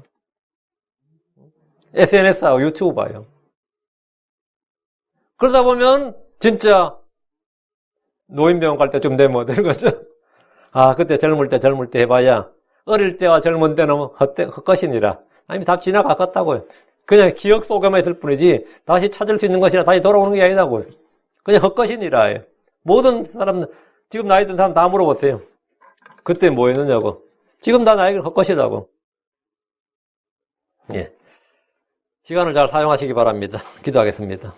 S1: SNS하고 유튜브 봐요. 그러다 보면 진짜 노인병원 갈 때쯤 되면 되는 거죠. 그때 젊을 때 해봐야 어릴 때와 젊은 때는 헛것이니라. 아니 답 지나갔다고요. 그냥 기억 속에만 있을 뿐이지 다시 찾을 수 있는 것이라 다시 돌아오는 게 아니다고요. 그냥 헛것이니라. 모든 사람들 지금 나이 든 사람 다 물어보세요. 그때 뭐 했느냐고. 지금 다 나에게 헛것이다고. 예. 시간을 잘 사용하시기 바랍니다. 기도하겠습니다.